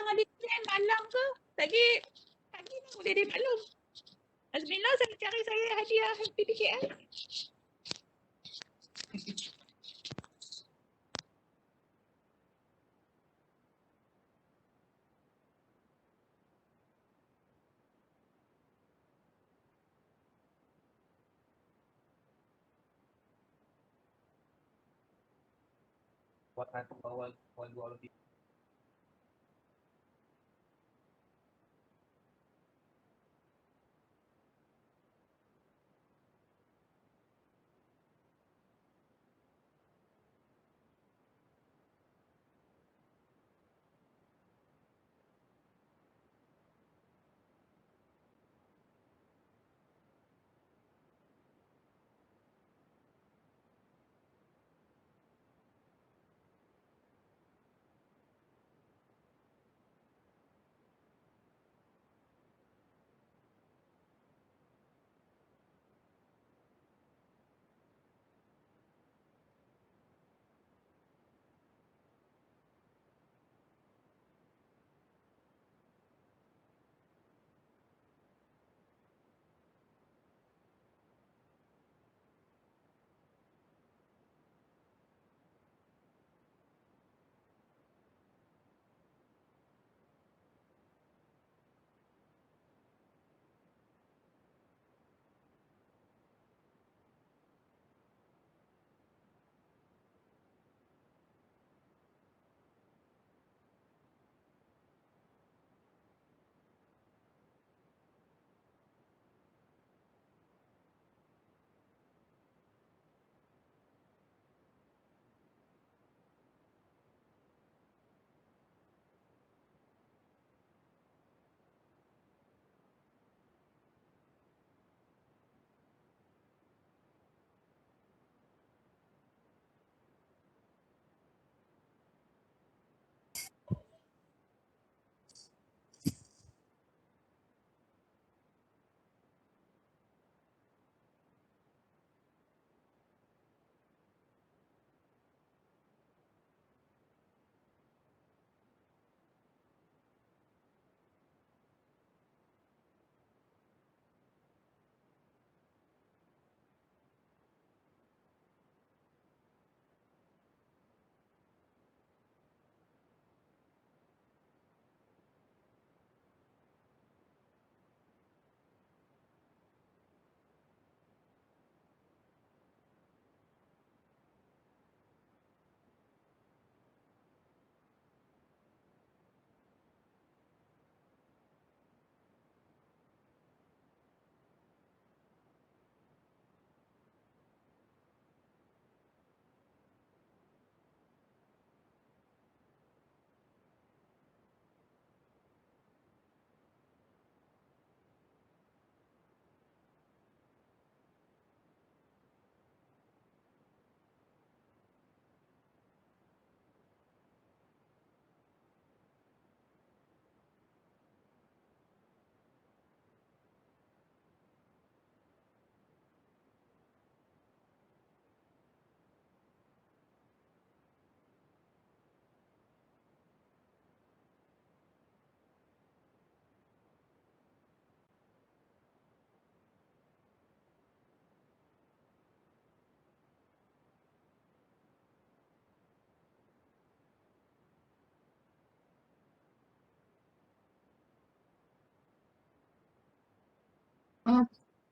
ada plan malam ke? Lagi pagi dah boleh dia maklum. Azmina saya cari saya hadiah PPKL. Buat nanti bawa dua lebih.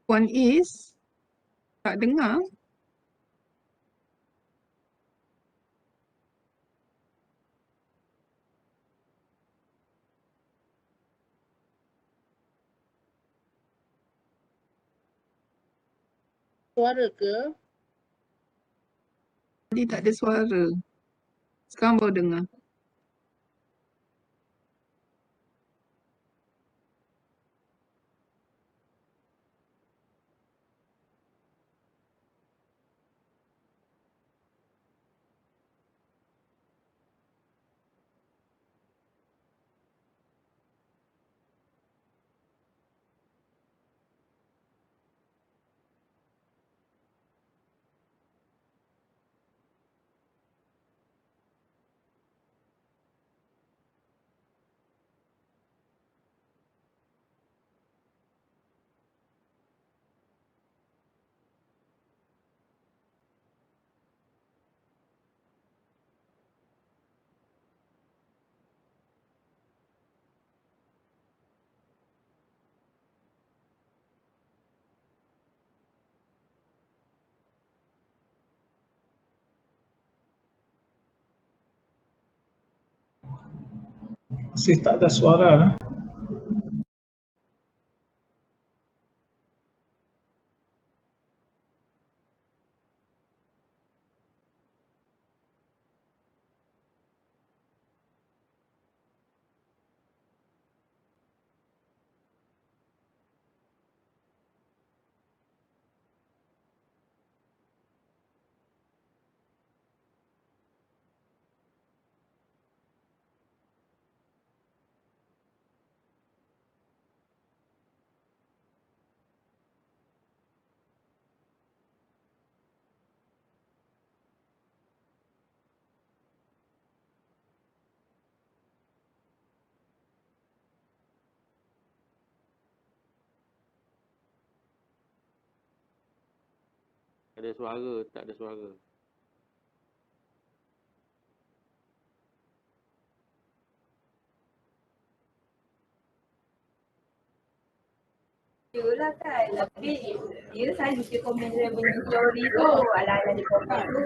Puan Is, tak dengar. Suara ke? Tadi tak ada suara. Sekarang baru dengar. Masih tak ada suara. Ada suara, tak ada suara. Yelah kan, tapi dia selalu dia komen dia punya story tu, ala-ala dia komen tu.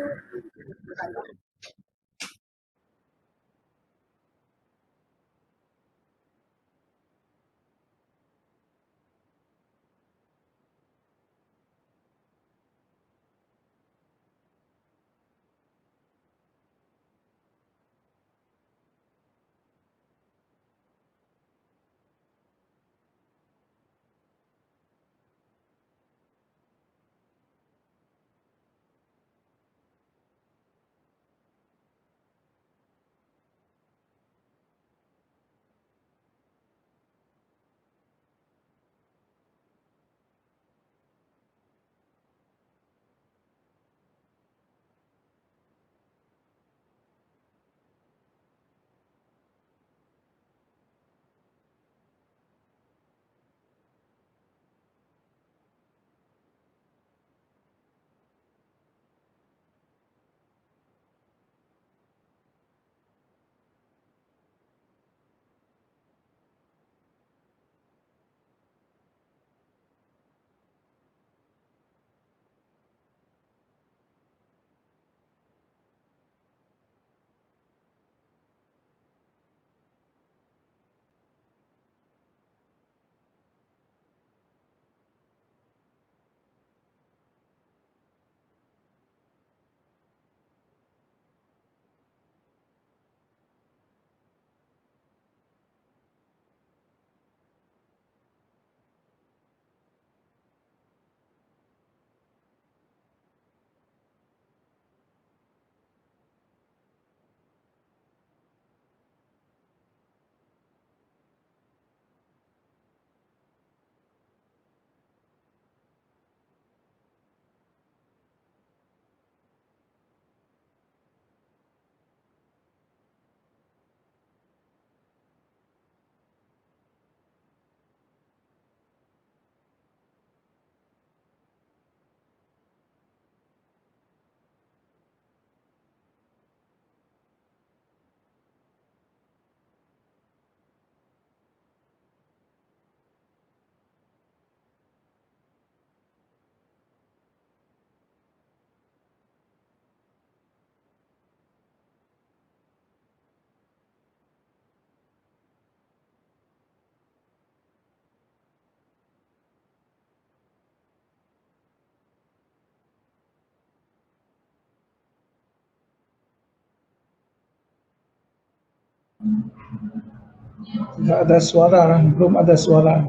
Tidak ada suara, belum ada suara.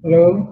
Halo,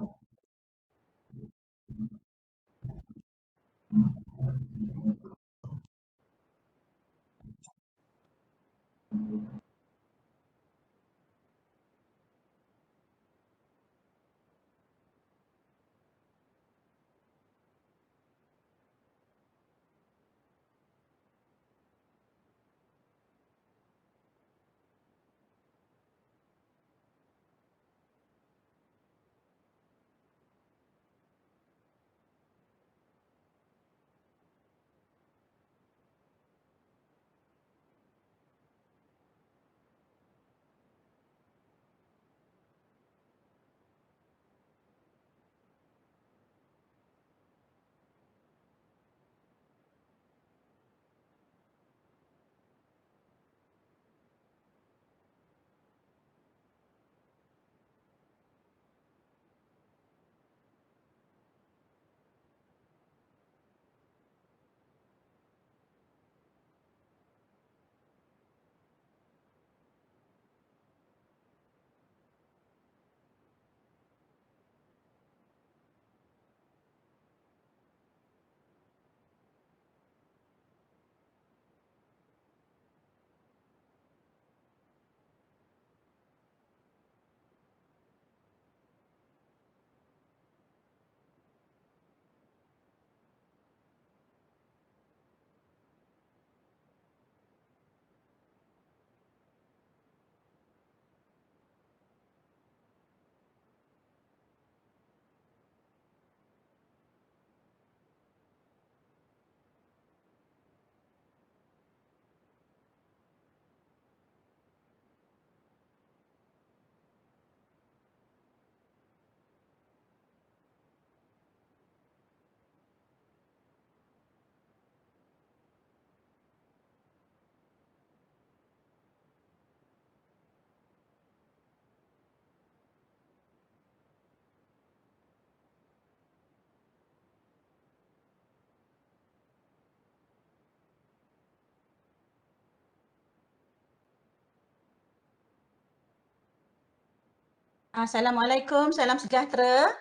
Assalamualaikum, salam sejahtera.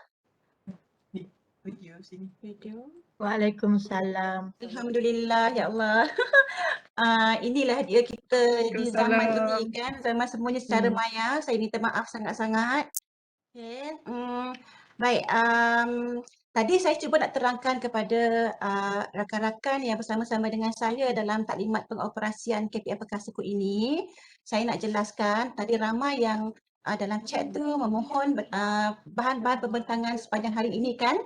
Video. Waalaikumsalam. Alhamdulillah, ya Allah. Inilah dia kita di zaman ini kan, zaman semuanya secara maya. Saya minta maaf sangat-sangat. Okay. Baik, tadi saya cuba nak terangkan kepada rakan-rakan yang bersama-sama dengan saya dalam taklimat pengoperasian KPM Perkasaku ini. Saya nak jelaskan, tadi ramai yang dalam chat tu memohon bahan-bahan pembentangan sepanjang hari ini kan.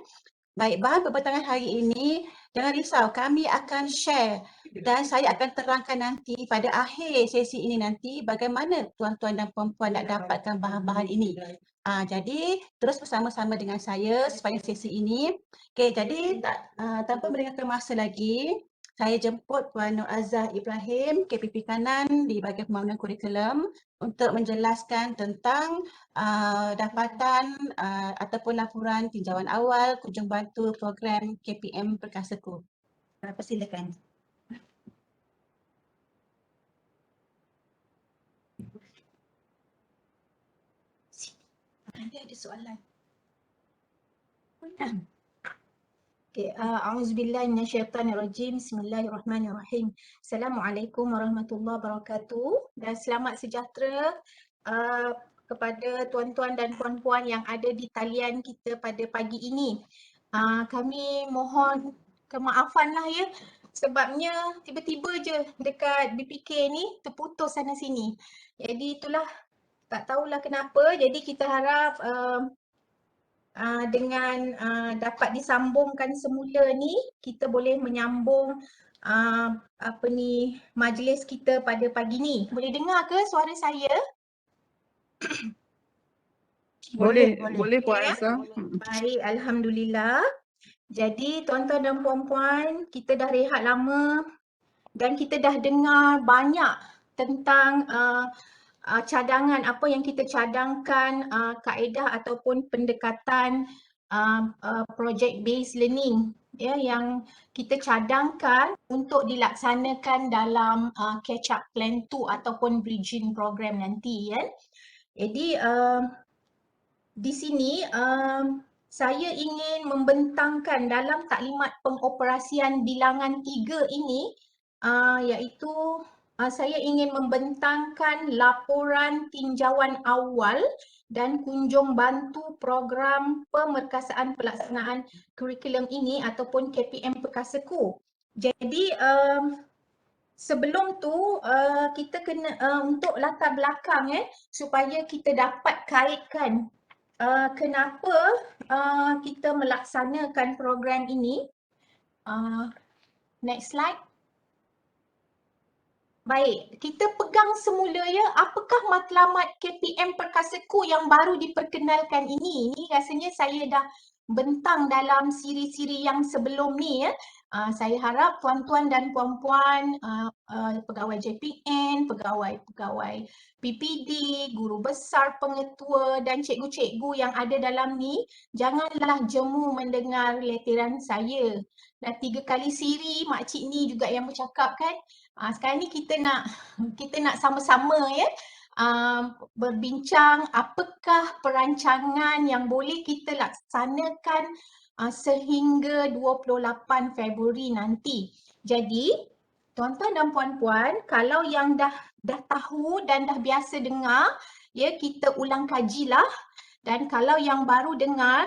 Baik, bahan pembentangan hari ini, jangan risau, kami akan share dan saya akan terangkan nanti pada akhir sesi ini nanti bagaimana tuan-tuan dan puan-puan nak dapatkan bahan-bahan ini. Jadi, terus bersama-sama dengan saya sepanjang sesi ini. Okey, jadi tanpa melengahkan masa lagi, saya jemput Puan Nur Azah Ibrahim, KPP Kanan di bahagian pembangunan kurikulum untuk menjelaskan tentang dapatan ataupun laporan tinjauan awal kunjung bantu program KPM Perkasaku. Persilakan. Ada soalan. Okay, A'udzubillahi minasyaitanirrajim. Bismillahirrahmanirrahim. Assalamualaikum warahmatullahi wabarakatuh dan selamat sejahtera kepada tuan-tuan dan puan-puan yang ada di talian kita pada pagi ini. Kami mohon kemaafan lah ya, sebabnya tiba-tiba je dekat BPK ni terputus sana sini. Jadi itulah, tak tahulah kenapa. Jadi kita harap dengan dapat disambungkan semula ni, kita boleh menyambung majlis kita pada pagi ni. Boleh dengar ke suara saya? Boleh Puan Ya? Azah. Baik, alhamdulillah. Jadi tuan-tuan dan puan-puan, kita dah rehat lama dan kita dah dengar banyak tentang cadangan, apa yang kita cadangkan, kaedah ataupun pendekatan project based learning ya, yang kita cadangkan untuk dilaksanakan dalam catch up plan 2 ataupun bridging program nanti ya. Jadi di sini saya ingin membentangkan dalam taklimat pengoperasian bilangan 3 ini iaitu saya ingin membentangkan laporan tinjauan awal dan kunjung bantu program pemerkasaan pelaksanaan kurikulum ini ataupun KPM Perkasaku. Jadi sebelum tu kita kena untuk latar belakang supaya kita dapat kaitkan kenapa kita melaksanakan program ini. Next slide. Baik, kita pegang semula ya, apakah matlamat KPM Perkasaku yang baru diperkenalkan ini? Ini rasanya saya dah bentang dalam siri-siri yang sebelum ni ya. Saya harap tuan-tuan dan puan-puan, pegawai JPN, pegawai PPD, guru besar, pengetua dan cikgu-cikgu yang ada dalam ni, janganlah jemu mendengar letiran saya. Dah 3 kali siri, makcik ni juga yang bercakap kan. Sekarang ni kita nak sama-sama ya berbincang apakah perancangan yang boleh kita laksanakan sehingga 28 Februari nanti. Jadi tuan-tuan dan puan-puan, kalau yang dah tahu dan dah biasa dengar ya, kita ulang kajilah. Dan kalau yang baru dengar,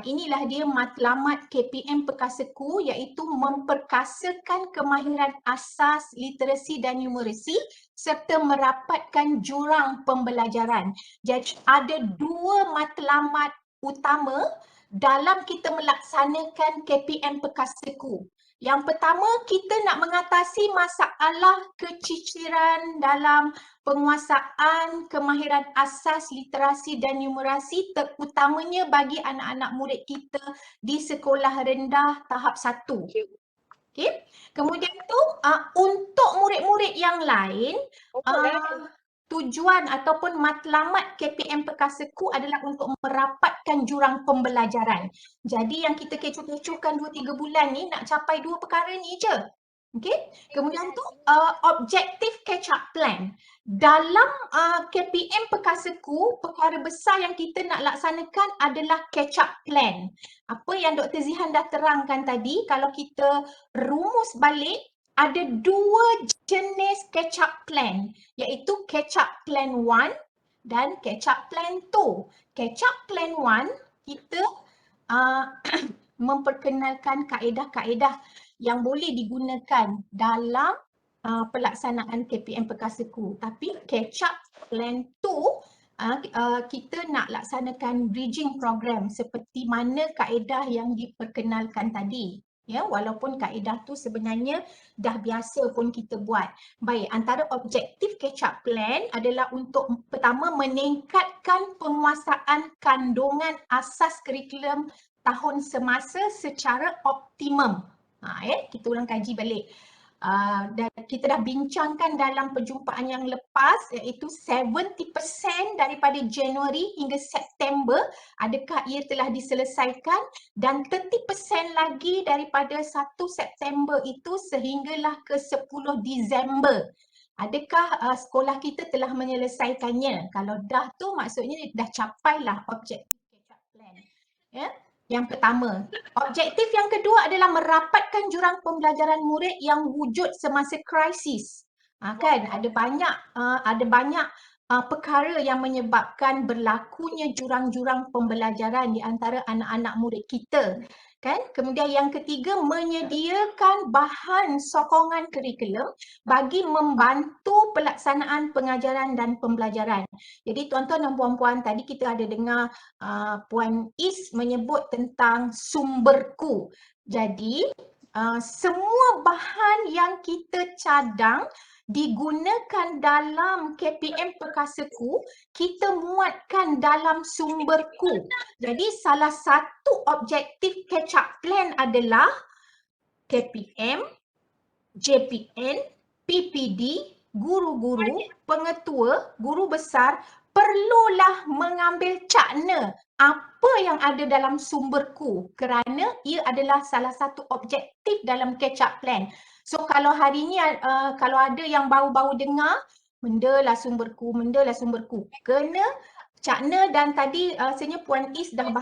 inilah dia matlamat KPM Perkasaku, iaitu memperkasakan kemahiran asas literasi dan numerasi serta merapatkan jurang pembelajaran. Jadi ada 2 matlamat utama dalam kita melaksanakan KPM Perkasaku. Yang pertama, kita nak mengatasi masalah keciciran dalam penguasaan kemahiran asas literasi dan numerasi, terutamanya bagi anak-anak murid kita di sekolah rendah tahap 1. Okay. Kemudian tu untuk murid-murid yang lain, tujuan ataupun matlamat KPM Perkasaku adalah untuk merapatkan jurang pembelajaran. Jadi yang kita kecoh-kecohkan 2-3 bulan ni nak capai 2 perkara ni je. Okey. Kemudian tu objective catch up plan. Dalam KPM Perkasaku, perkara besar yang kita nak laksanakan adalah catch up plan. Apa yang Dr. Zihan dah terangkan tadi, kalau kita rumus balik, ada dua jenis catch up plan, iaitu catch up plan 1 dan catch up plan 2. Catch up plan 1, kita memperkenalkan kaedah-kaedah yang boleh digunakan dalam pelaksanaan KPM Perkasaku. Tapi catch up plan 2, kita nak laksanakan bridging program seperti mana kaedah yang diperkenalkan tadi. Ya, walaupun kaedah tu sebenarnya dah biasa pun kita buat. Baik, antara objektif catch up plan adalah untuk pertama meningkatkan penguasaan kandungan asas kurikulum tahun semasa secara optimum. Kita ulang kaji balik. Dan kita dah bincangkan dalam perjumpaan yang lepas, iaitu 70% daripada Januari hingga September adakah ia telah diselesaikan, dan 30% lagi daripada 1 September itu sehinggalah ke 10 Disember. Adakah sekolah kita telah menyelesaikannya? Kalau dah tu maksudnya dah capailah objektif catch up plan. Ya. Yang pertama. Objektif yang kedua adalah merapatkan jurang pembelajaran murid yang wujud semasa krisis. Kan ada banyak perkara yang menyebabkan berlakunya jurang-jurang pembelajaran di antara anak-anak murid kita. Kan? Kemudian yang ketiga, menyediakan bahan sokongan kurikulum bagi membantu pelaksanaan pengajaran dan pembelajaran. Jadi tuan-tuan dan puan-puan, tadi kita ada dengar Puan Is menyebut tentang sumberku. Jadi semua bahan yang kita cadang digunakan dalam KPM Perkasaku, kita muatkan dalam sumberku. Jadi salah satu objektif catch up plan adalah KPM, JPN, PPD, guru-guru, pengetua, guru besar perlulah mengambil cakna apa yang ada dalam sumberku, kerana ia adalah salah satu objektif dalam catch up plan. So kalau hari ni kalau ada yang baru-baru dengar, mendalah sumberku, kena cakna. Dan tadi rasanya Puan Is dah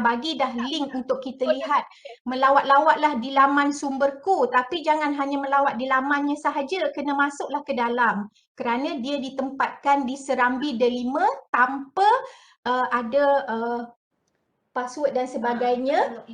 bagi link untuk kita lihat. Melawat-lawatlah di laman sumberku, tapi jangan hanya melawat di lamannya sahaja, kena masuklah ke dalam. Kerana dia ditempatkan di serambi delima tanpa ada password dan sebagainya.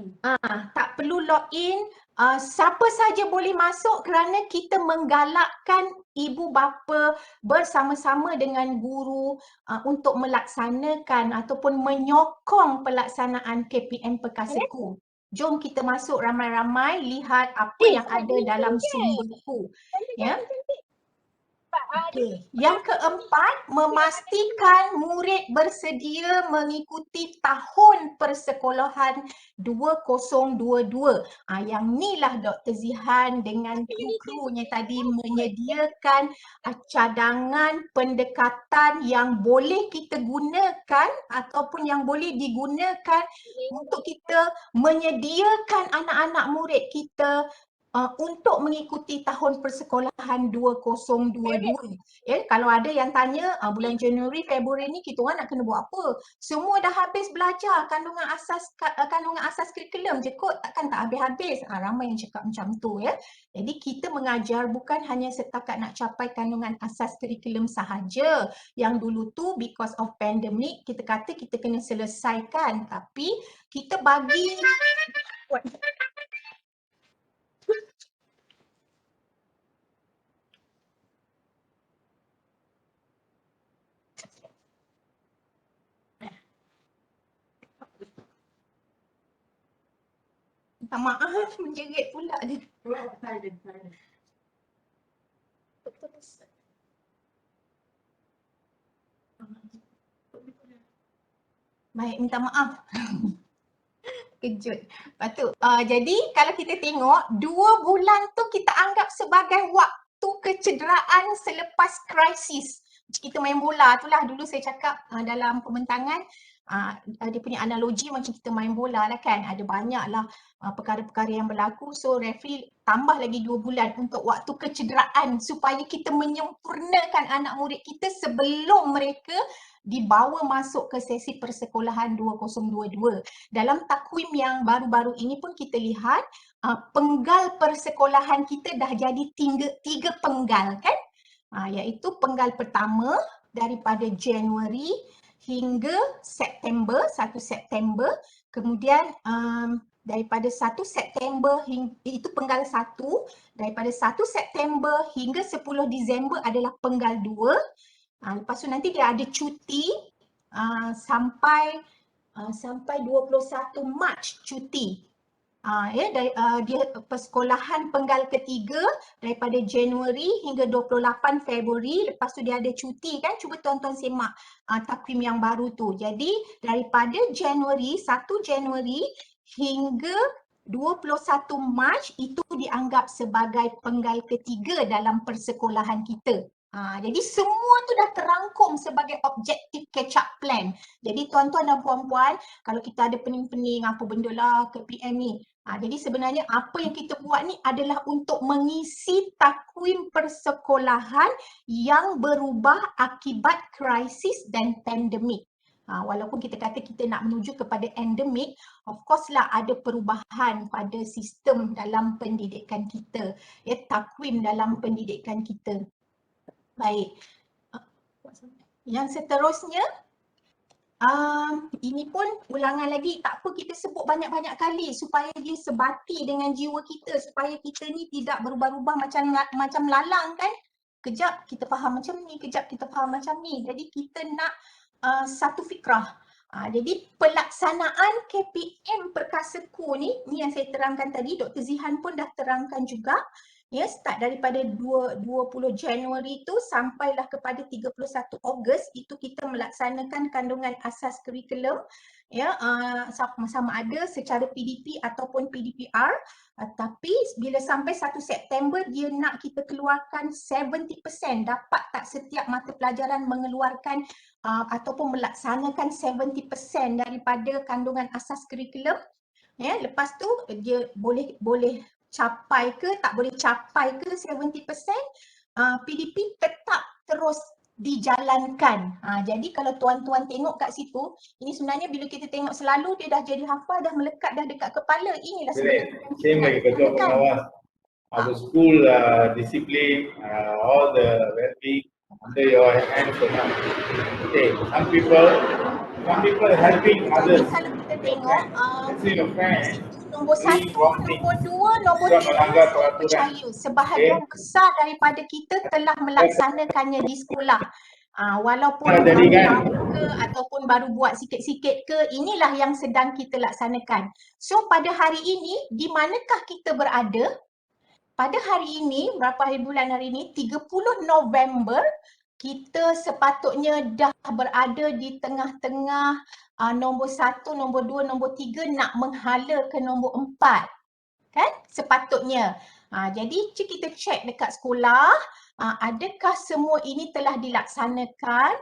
Tak perlu login. Siapa saja boleh masuk kerana kita menggalakkan ibu bapa bersama-sama dengan guru untuk melaksanakan ataupun menyokong pelaksanaan KPM Perkasaku. Jom kita masuk ramai-ramai, lihat apa yang ada dalam sumberku. Ya. Okey. Yang keempat, memastikan murid bersedia mengikuti tahun persekolahan 2022. Yang ni lah Dr. Zihan dengan kru-krunya tadi menyediakan cadangan pendekatan yang boleh kita gunakan ataupun yang boleh digunakan untuk kita menyediakan anak-anak murid kita untuk mengikuti tahun persekolahan 2022. Ya, kalau ada yang tanya bulan Januari, Februari ni kita orang nak kena buat apa? Semua dah habis belajar kandungan asas kurikulum je kot, takkan tak habis-habis. Ramai yang cakap macam tu ya. Jadi kita mengajar bukan hanya setakat nak capai kandungan asas kurikulum sahaja. Yang dulu tu because of pandemic kita kata kita kena selesaikan, tapi kita bagi minta maaf, menjerit pula dia. Baik, minta maaf. Kejut. Lepas tu, jadi kalau kita tengok 2 bulan tu kita anggap sebagai waktu kecederaan selepas krisis. Kita main bola tu lah dulu saya cakap dalam pembentangan. dia punya analogi macam kita main bola lah kan, ada banyak lah perkara-perkara yang berlaku, so referee tambah lagi 2 bulan untuk waktu kecederaan supaya kita menyempurnakan anak murid kita sebelum mereka dibawa masuk ke sesi persekolahan 2022. Dalam takwim yang baru-baru ini pun kita lihat penggal persekolahan kita dah jadi 3 penggal kan, iaitu penggal pertama daripada Januari hingga September, 1 September, kemudian daripada 1 September itu penggal 1, daripada 1 September hingga 10 Disember adalah penggal 2. Lepas tu nanti dia ada cuti sampai 21 Mac cuti. Dia persekolahan penggal ketiga daripada Januari hingga 28 Februari, lepas tu dia ada cuti kan. Cuba tuan-tuan semak takwim yang baru tu. Jadi daripada Januari, 1 Januari hingga 21 Mac itu dianggap sebagai penggal ketiga dalam persekolahan kita. Jadi semua tu dah terangkum sebagai objektif catch up plan. Jadi tuan-tuan dan puan-puan, kalau kita ada pening-pening apa benda lah ke PM ni. Jadi sebenarnya apa yang kita buat ni adalah untuk mengisi takwim persekolahan yang berubah akibat krisis dan pandemik. Walaupun kita kata kita nak menuju kepada endemik, of course lah ada perubahan pada sistem dalam pendidikan kita, takwim dalam pendidikan kita. Baik, yang seterusnya, ini pun ulangan lagi, tak apa kita sebut banyak-banyak kali supaya dia sebati dengan jiwa kita, supaya kita ni tidak berubah-ubah macam lalang kan. Kejap kita faham macam ni, kejap kita faham macam ni. Jadi kita nak satu fikrah. Jadi pelaksanaan KPM Perkasaku ni yang saya terangkan tadi, Dr. Zihan pun dah terangkan juga. Start daripada 20 Januari itu sampailah kepada 31 Ogos itu kita melaksanakan kandungan asas kurikulum, sama ada secara PDP ataupun PDPR. Tapi bila sampai 1 September dia nak kita keluarkan 70%, dapat tak setiap mata pelajaran mengeluarkan ataupun melaksanakan 70% daripada kandungan asas kurikulum. Lepas tu dia boleh capai ke, tak boleh capai ke 70%, PDP tetap terus dijalankan. Jadi kalau tuan-tuan tengok kat situ, ini sebenarnya bila kita tengok selalu dia dah jadi hafal, dah melekat dah dekat kepala. Inilah sebenarnya same like ketua pengawas, our school discipline, all the well-being under your hands now. Okay, some people helping others. Kalau kita tengok, See your friends. nombor 1, nombor 2, nombor 3 saya percaya sebahagian besar daripada kita telah melaksanakannya di sekolah. Walaupun baru ke ataupun baru buat sikit-sikit ke, inilah yang sedang kita laksanakan. So pada hari ini, di manakah kita berada? Pada hari ini, berapa hari bulan hari ini? 30 November, kita sepatutnya dah berada di tengah-tengah nombor 1, nombor 2, nombor 3 nak menghala ke nombor 4. Kan? Sepatutnya. Jadi kita cek dekat sekolah, adakah semua ini telah dilaksanakan?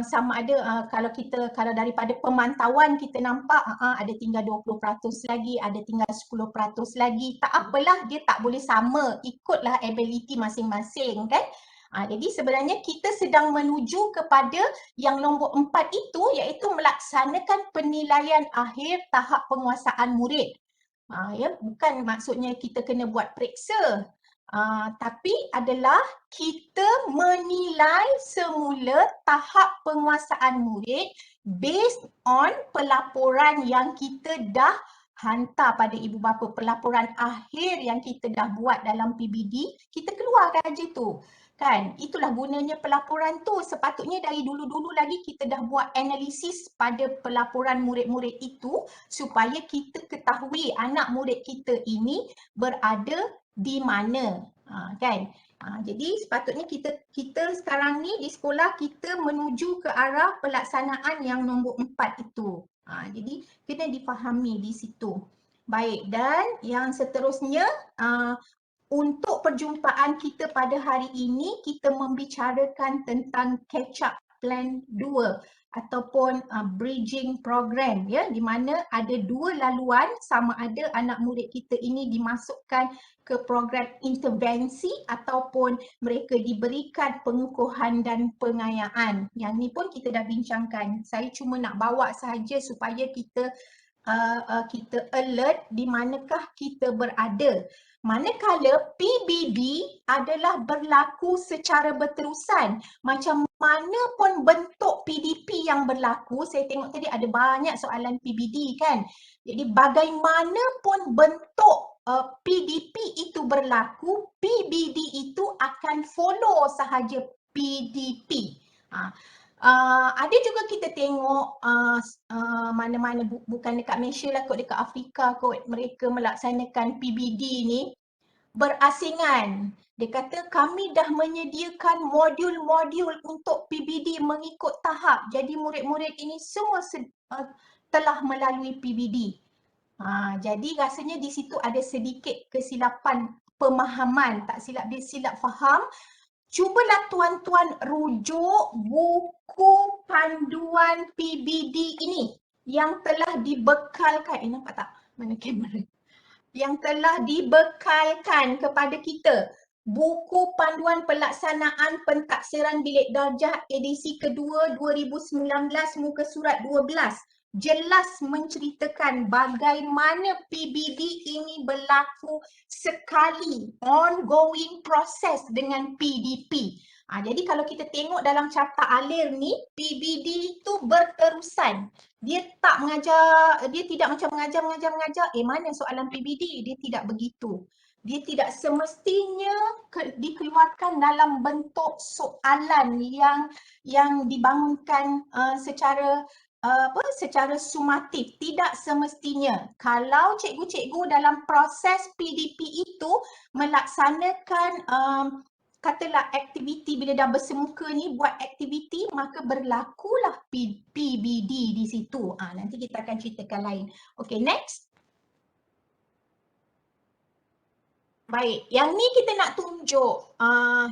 Sama ada kalau daripada pemantauan kita nampak ada tinggal 20% lagi, ada tinggal 10% lagi. Tak apalah, dia tak boleh sama, ikutlah ability masing-masing kan. Jadi sebenarnya kita sedang menuju kepada yang nombor 4 itu, iaitu melaksanakan penilaian akhir tahap penguasaan murid. Bukan maksudnya kita kena buat periksa, tapi adalah kita menilai semula tahap penguasaan murid based on pelaporan yang kita dah hantar pada ibu bapa, pelaporan akhir yang kita dah buat dalam PBD, kita keluarkan je tu. Kan, itulah gunanya pelaporan tu. Sepatutnya dari dulu-dulu lagi kita dah buat analisis pada pelaporan murid-murid itu supaya kita ketahui anak murid kita ini berada di mana, kan. Jadi sepatutnya kita sekarang ni di sekolah kita menuju ke arah pelaksanaan yang nombor 4 itu. Jadi kena difahami di situ. Baik, dan yang seterusnya, untuk perjumpaan kita pada hari ini, kita membicarakan tentang catch up plan 2 ataupun bridging program, ya, di mana ada dua laluan, sama ada anak murid kita ini dimasukkan ke program intervensi ataupun mereka diberikan pengukuhan dan pengayaan. Yang ni pun kita dah bincangkan. Saya cuma nak bawa sahaja supaya kita alert di manakah kita berada. Manakala PBD adalah berlaku secara berterusan. Macam mana pun bentuk PDP yang berlaku, saya tengok tadi ada banyak soalan PBD kan. Jadi bagaimanapun bentuk PDP itu berlaku, PBD itu akan follow sahaja PDP. Ada juga kita tengok mana-mana bukan dekat Malaysia lah kot, dekat Afrika kot, mereka melaksanakan PBD ni berasingan. Dia kata kami dah menyediakan modul-modul untuk PBD mengikut tahap. Jadi murid-murid ini semua telah melalui PBD. Jadi rasanya di situ ada sedikit kesilapan pemahaman, tak silap dia silap faham. Cubalah tuan-tuan rujuk buku panduan PBD ini yang telah dibekalkan. Nampak tak? Mana kamera? Yang telah dibekalkan kepada kita. Buku panduan pelaksanaan pentaksiran bilik darjah edisi kedua 2019 muka surat 12. Jelas menceritakan bagaimana PBD ini berlaku sekali, ongoing proses dengan PDP. Jadi kalau kita tengok dalam carta alir ni, PBD itu berterusan. Dia tak mengajar, dia tidak macam mengajar, mana soalan PBD? Dia tidak begitu. Dia tidak semestinya dikeluarkan dalam bentuk soalan yang dibangunkan secara sumatif. Tidak semestinya. Kalau cikgu-cikgu dalam proses PDP itu melaksanakan katalah aktiviti, bila dah bersemuka ni buat aktiviti, maka berlakulah PBD di situ. Nanti kita akan ceritakan lain. Okay, next. Baik, yang ni kita nak tunjuk,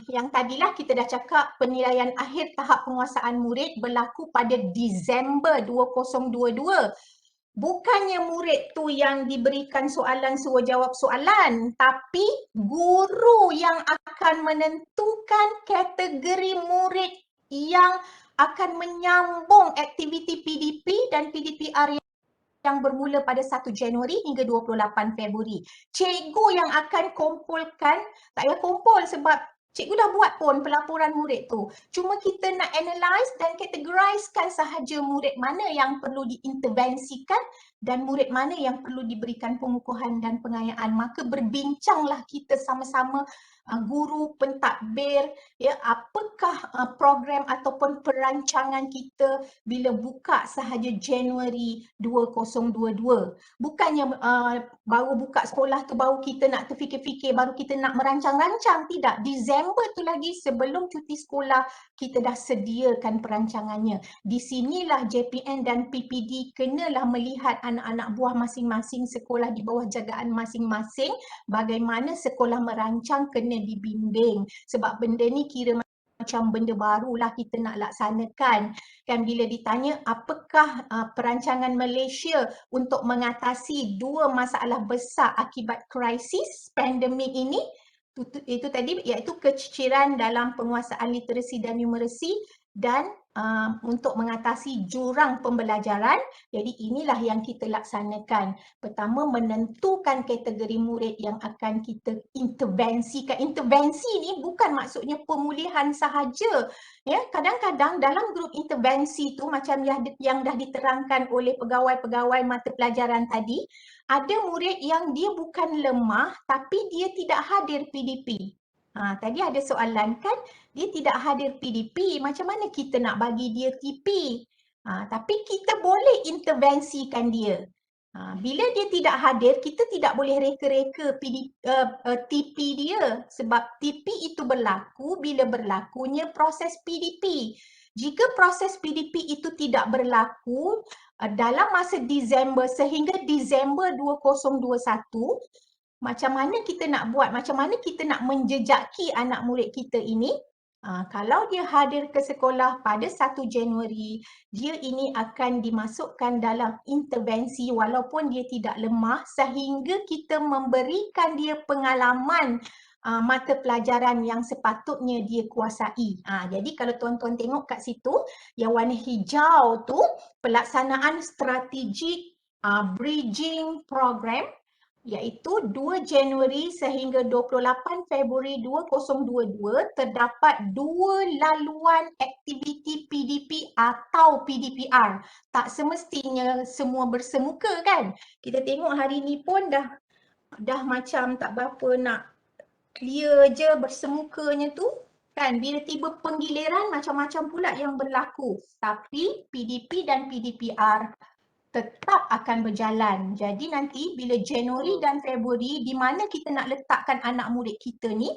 yang tadilah kita dah cakap penilaian akhir tahap penguasaan murid berlaku pada Disember 2022. Bukannya murid tu yang diberikan soalan suruh jawab soalan, tapi guru yang akan menentukan kategori murid yang akan menyambung aktiviti PDP dan PDPR yang bermula pada 1 Januari hingga 28 Februari. Cikgu yang akan kumpulkan, tak payah kumpul sebab cikgu dah buat pun pelaporan murid tu. Cuma kita nak analyse dan categorizekan sahaja murid mana yang perlu diintervensikan dan murid mana yang perlu diberikan pengukuhan dan pengayaan. Maka berbincanglah kita sama-sama guru, pentadbir, ya, apakah program ataupun perancangan kita bila buka sahaja Januari 2022. Bukannya baru buka sekolah tu baru kita nak terfikir-fikir, baru kita nak merancang-rancang. Tidak, Disember tu lagi sebelum cuti sekolah kita dah sediakan perancangannya. Di sinilah JPN dan PPD kenalah melihat anak-anak buah masing-masing sekolah di bawah jagaan masing-masing, bagaimana sekolah merancang kena dibimbing. Sebab benda ni kira macam benda barulah kita nak laksanakan. Kan bila ditanya apakah perancangan Malaysia untuk mengatasi dua masalah besar akibat krisis pandemik ini, itu tadi iaitu keciciran dalam penguasaan literasi dan numerasi dan untuk mengatasi jurang pembelajaran. Jadi inilah yang kita laksanakan. Pertama, menentukan kategori murid yang akan kita intervensikan. Intervensi ni bukan maksudnya pemulihan sahaja. Ya, kadang-kadang dalam grup intervensi tu macam yang dah diterangkan oleh pegawai-pegawai mata pelajaran tadi, ada murid yang dia bukan lemah tapi dia tidak hadir PDP. Tadi ada soalan kan, dia tidak hadir PDP, macam mana kita nak bagi dia TP? Tapi kita boleh intervensikan dia. Bila dia tidak hadir, kita tidak boleh reka-reka TP dia sebab TP itu berlaku bila berlakunya proses PDP. Jika proses PDP itu tidak berlaku dalam masa Disember sehingga Disember 2021, macam mana kita nak buat, macam mana kita nak menjejaki anak murid kita ini Kalau dia hadir ke sekolah pada 1 Januari, dia ini akan dimasukkan dalam intervensi walaupun dia tidak lemah sehingga kita memberikan dia pengalaman mata pelajaran yang sepatutnya dia kuasai. Jadi kalau tuan-tuan tengok kat situ, yang warna hijau tu pelaksanaan strategik bridging program, iaitu 2 Januari sehingga 28 Februari 2022 terdapat 2 laluan aktiviti PDP atau PDPR. Tak semestinya semua bersemuka kan. Kita tengok hari ni pun dah macam tak berapa nak clear je bersemukanya tu kan. Bila tiba penggiliran macam-macam pula yang berlaku. Tapi PDP dan PDPR tetap akan berjalan. Jadi nanti bila Januari dan Februari di mana kita nak letakkan anak murid kita ni,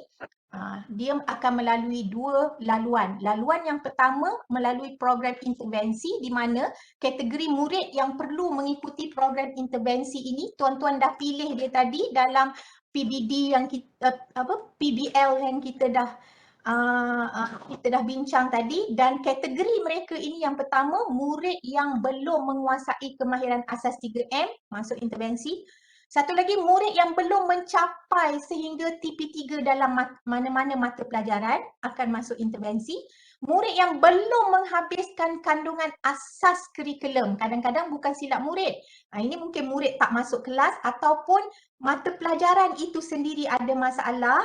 dia akan melalui 2 laluan. Laluan yang pertama melalui program intervensi di mana kategori murid yang perlu mengikuti program intervensi ini tuan-tuan dah pilih dia tadi dalam PBD yang kita PBL yang kita dah bincang tadi. Dan kategori mereka ini yang pertama, murid yang belum menguasai kemahiran asas 3M masuk intervensi. Satu lagi, murid yang belum mencapai sehingga TP3 dalam mana-mana mata pelajaran akan masuk intervensi. Murid yang belum menghabiskan kandungan asas kurikulum, kadang-kadang bukan silap murid. Ini mungkin murid tak masuk kelas ataupun mata pelajaran itu sendiri ada masalah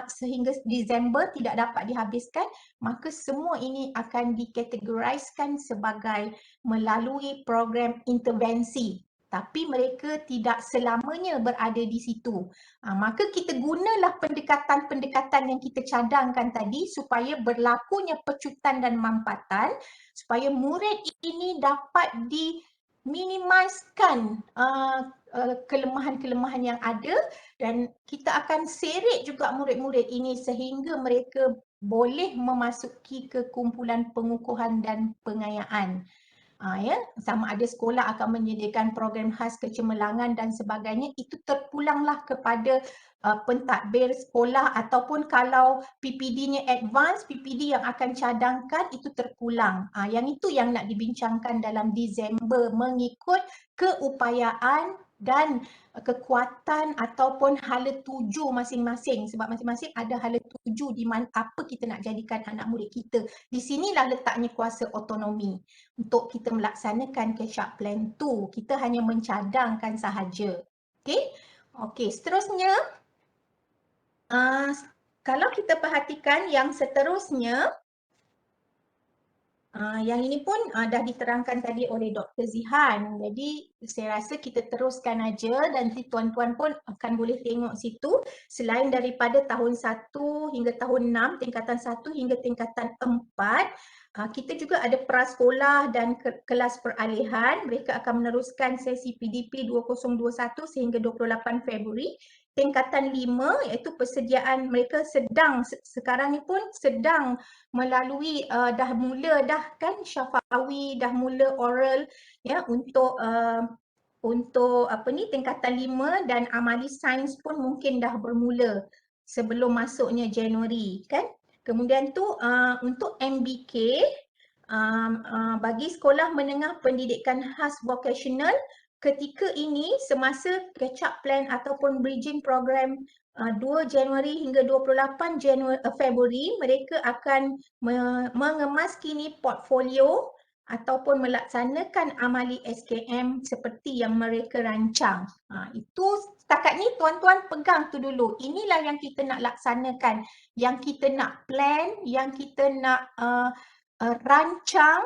sehingga Disember tidak dapat dihabiskan, maka semua ini akan dikategoriskan sebagai melalui program intervensi. Tapi mereka tidak selamanya berada di situ. Maka kita gunalah pendekatan-pendekatan yang kita cadangkan tadi supaya berlakunya pecutan dan mampatan, supaya murid ini dapat diminimaliskan kelemahan-kelemahan yang ada, dan kita akan seret juga murid-murid ini sehingga mereka boleh memasuki ke kumpulan pengukuhan dan pengayaan. Sama ada sekolah akan menyediakan program khas kecemerlangan dan sebagainya, itu terpulanglah kepada pentadbir sekolah, ataupun kalau PPD-nya advance, PPD yang akan cadangkan itu terpulang. Yang itu yang nak dibincangkan dalam Disember mengikut keupayaan dan kekuatan ataupun hala tuju masing-masing, sebab masing-masing ada hala tuju di mana apa kita nak jadikan anak murid kita. Di sinilah letaknya kuasa otonomi untuk kita melaksanakan catch up plan tu. Kita hanya mencadangkan sahaja. Okey, seterusnya kalau kita perhatikan yang seterusnya, yang ini pun dah diterangkan tadi oleh Dr. Zihan. Jadi saya rasa kita teruskan aja dan nanti tuan-tuan pun akan boleh tengok situ. Selain daripada tahun 1 hingga tahun 6, tingkatan 1 hingga tingkatan 4, kita juga ada prasekolah dan kelas peralihan. Mereka akan meneruskan sesi PDP 2021 sehingga 28 Februari. Tingkatan 5 iaitu persediaan mereka sekarang ni pun sedang melalui dah mula dah kan syafawi, dah mula oral ya untuk tingkatan 5, dan amali sains pun mungkin dah bermula sebelum masuknya Januari kan. Kemudian tu untuk MBK bagi sekolah menengah pendidikan khas vocational, ketika ini semasa catch up plan ataupun bridging program 2 Januari hingga 28 Februari, mereka akan mengemas kini portfolio ataupun melaksanakan amali SKM seperti yang mereka rancang. Itu setakat ni tuan-tuan pegang tu dulu. Inilah yang kita nak laksanakan, yang kita nak plan, yang kita nak rancang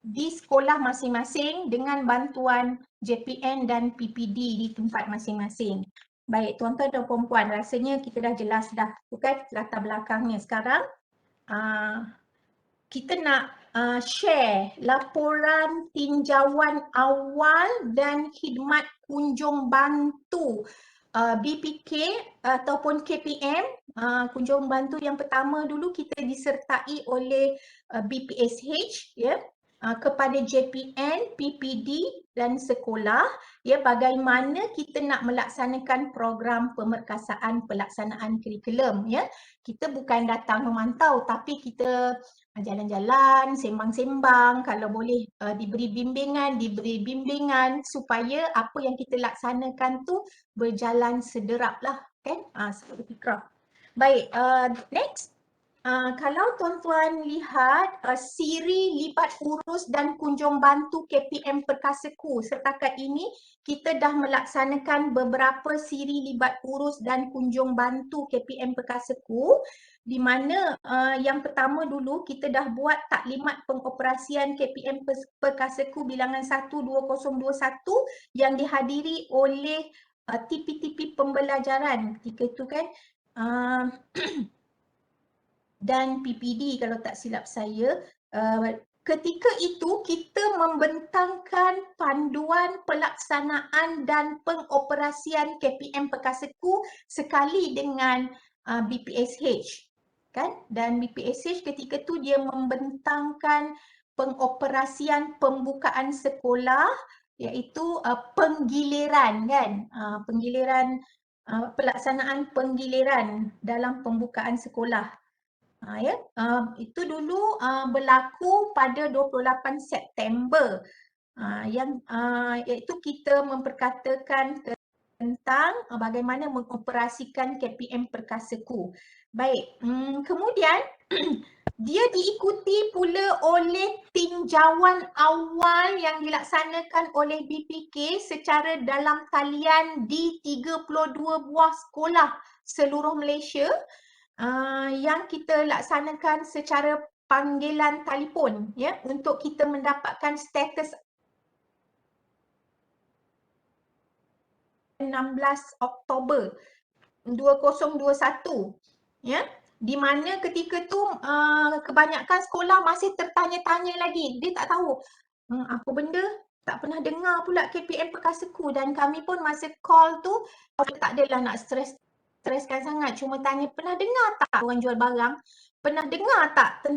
di sekolah masing-masing dengan bantuan JPN dan PPD di tempat masing-masing. Baik tuan-tuan dan puan-puan, rasanya kita dah jelas dah bukan latar belakangnya. Sekarang kita nak share laporan tinjauan awal dan khidmat kunjung bantu BPK ataupun KPM. Kunjung bantu yang pertama dulu kita disertai oleh BPSH ya. kepada JPN, PPD dan sekolah ya bagaimana kita nak melaksanakan program pemerkasaan pelaksanaan kurikulum ya. Kita bukan datang memantau tapi kita jalan-jalan, sembang-sembang, kalau boleh diberi bimbingan supaya apa yang kita laksanakan tu berjalan sederap lah kan. Seperti fikrah. Baik, next. Kalau tuan-tuan lihat siri libat urus dan kunjung bantu KPM Perkasaku, setakat ini kita dah melaksanakan beberapa siri libat urus dan kunjung bantu KPM Perkasaku, di mana yang pertama dulu kita dah buat taklimat pengoperasian KPM Perkasaku bilangan 1 2021 yang dihadiri oleh TP-TP pembelajaran ketika itu kan. Dan PPD kalau tak silap saya. Ketika itu kita membentangkan panduan pelaksanaan dan pengoperasian KPM Perkasaku sekali dengan BPSH kan, dan BPSH ketika tu dia membentangkan pengoperasian pembukaan sekolah iaitu penggiliran kan, penggiliran pelaksanaan penggiliran dalam pembukaan sekolah. Itu dulu berlaku pada 28 September iaitu kita memperkatakan tentang bagaimana mengoperasikan KPM Perkasaku. Baik, kemudian dia diikuti pula oleh tinjauan awal yang dilaksanakan oleh BPK secara dalam talian di 32 buah sekolah seluruh Malaysia. Yang kita laksanakan secara panggilan telefon ya untuk kita mendapatkan status 16 Oktober 2021 ya, di mana ketika tu kebanyakan sekolah masih tertanya-tanya lagi, dia tak tahu apa benda, tak pernah dengar pula KPM Perkasaku, dan kami pun masa call tu tak adalah nak streskan sangat, cuma tanya pernah dengar tak orang jual barang, pernah dengar tak tentang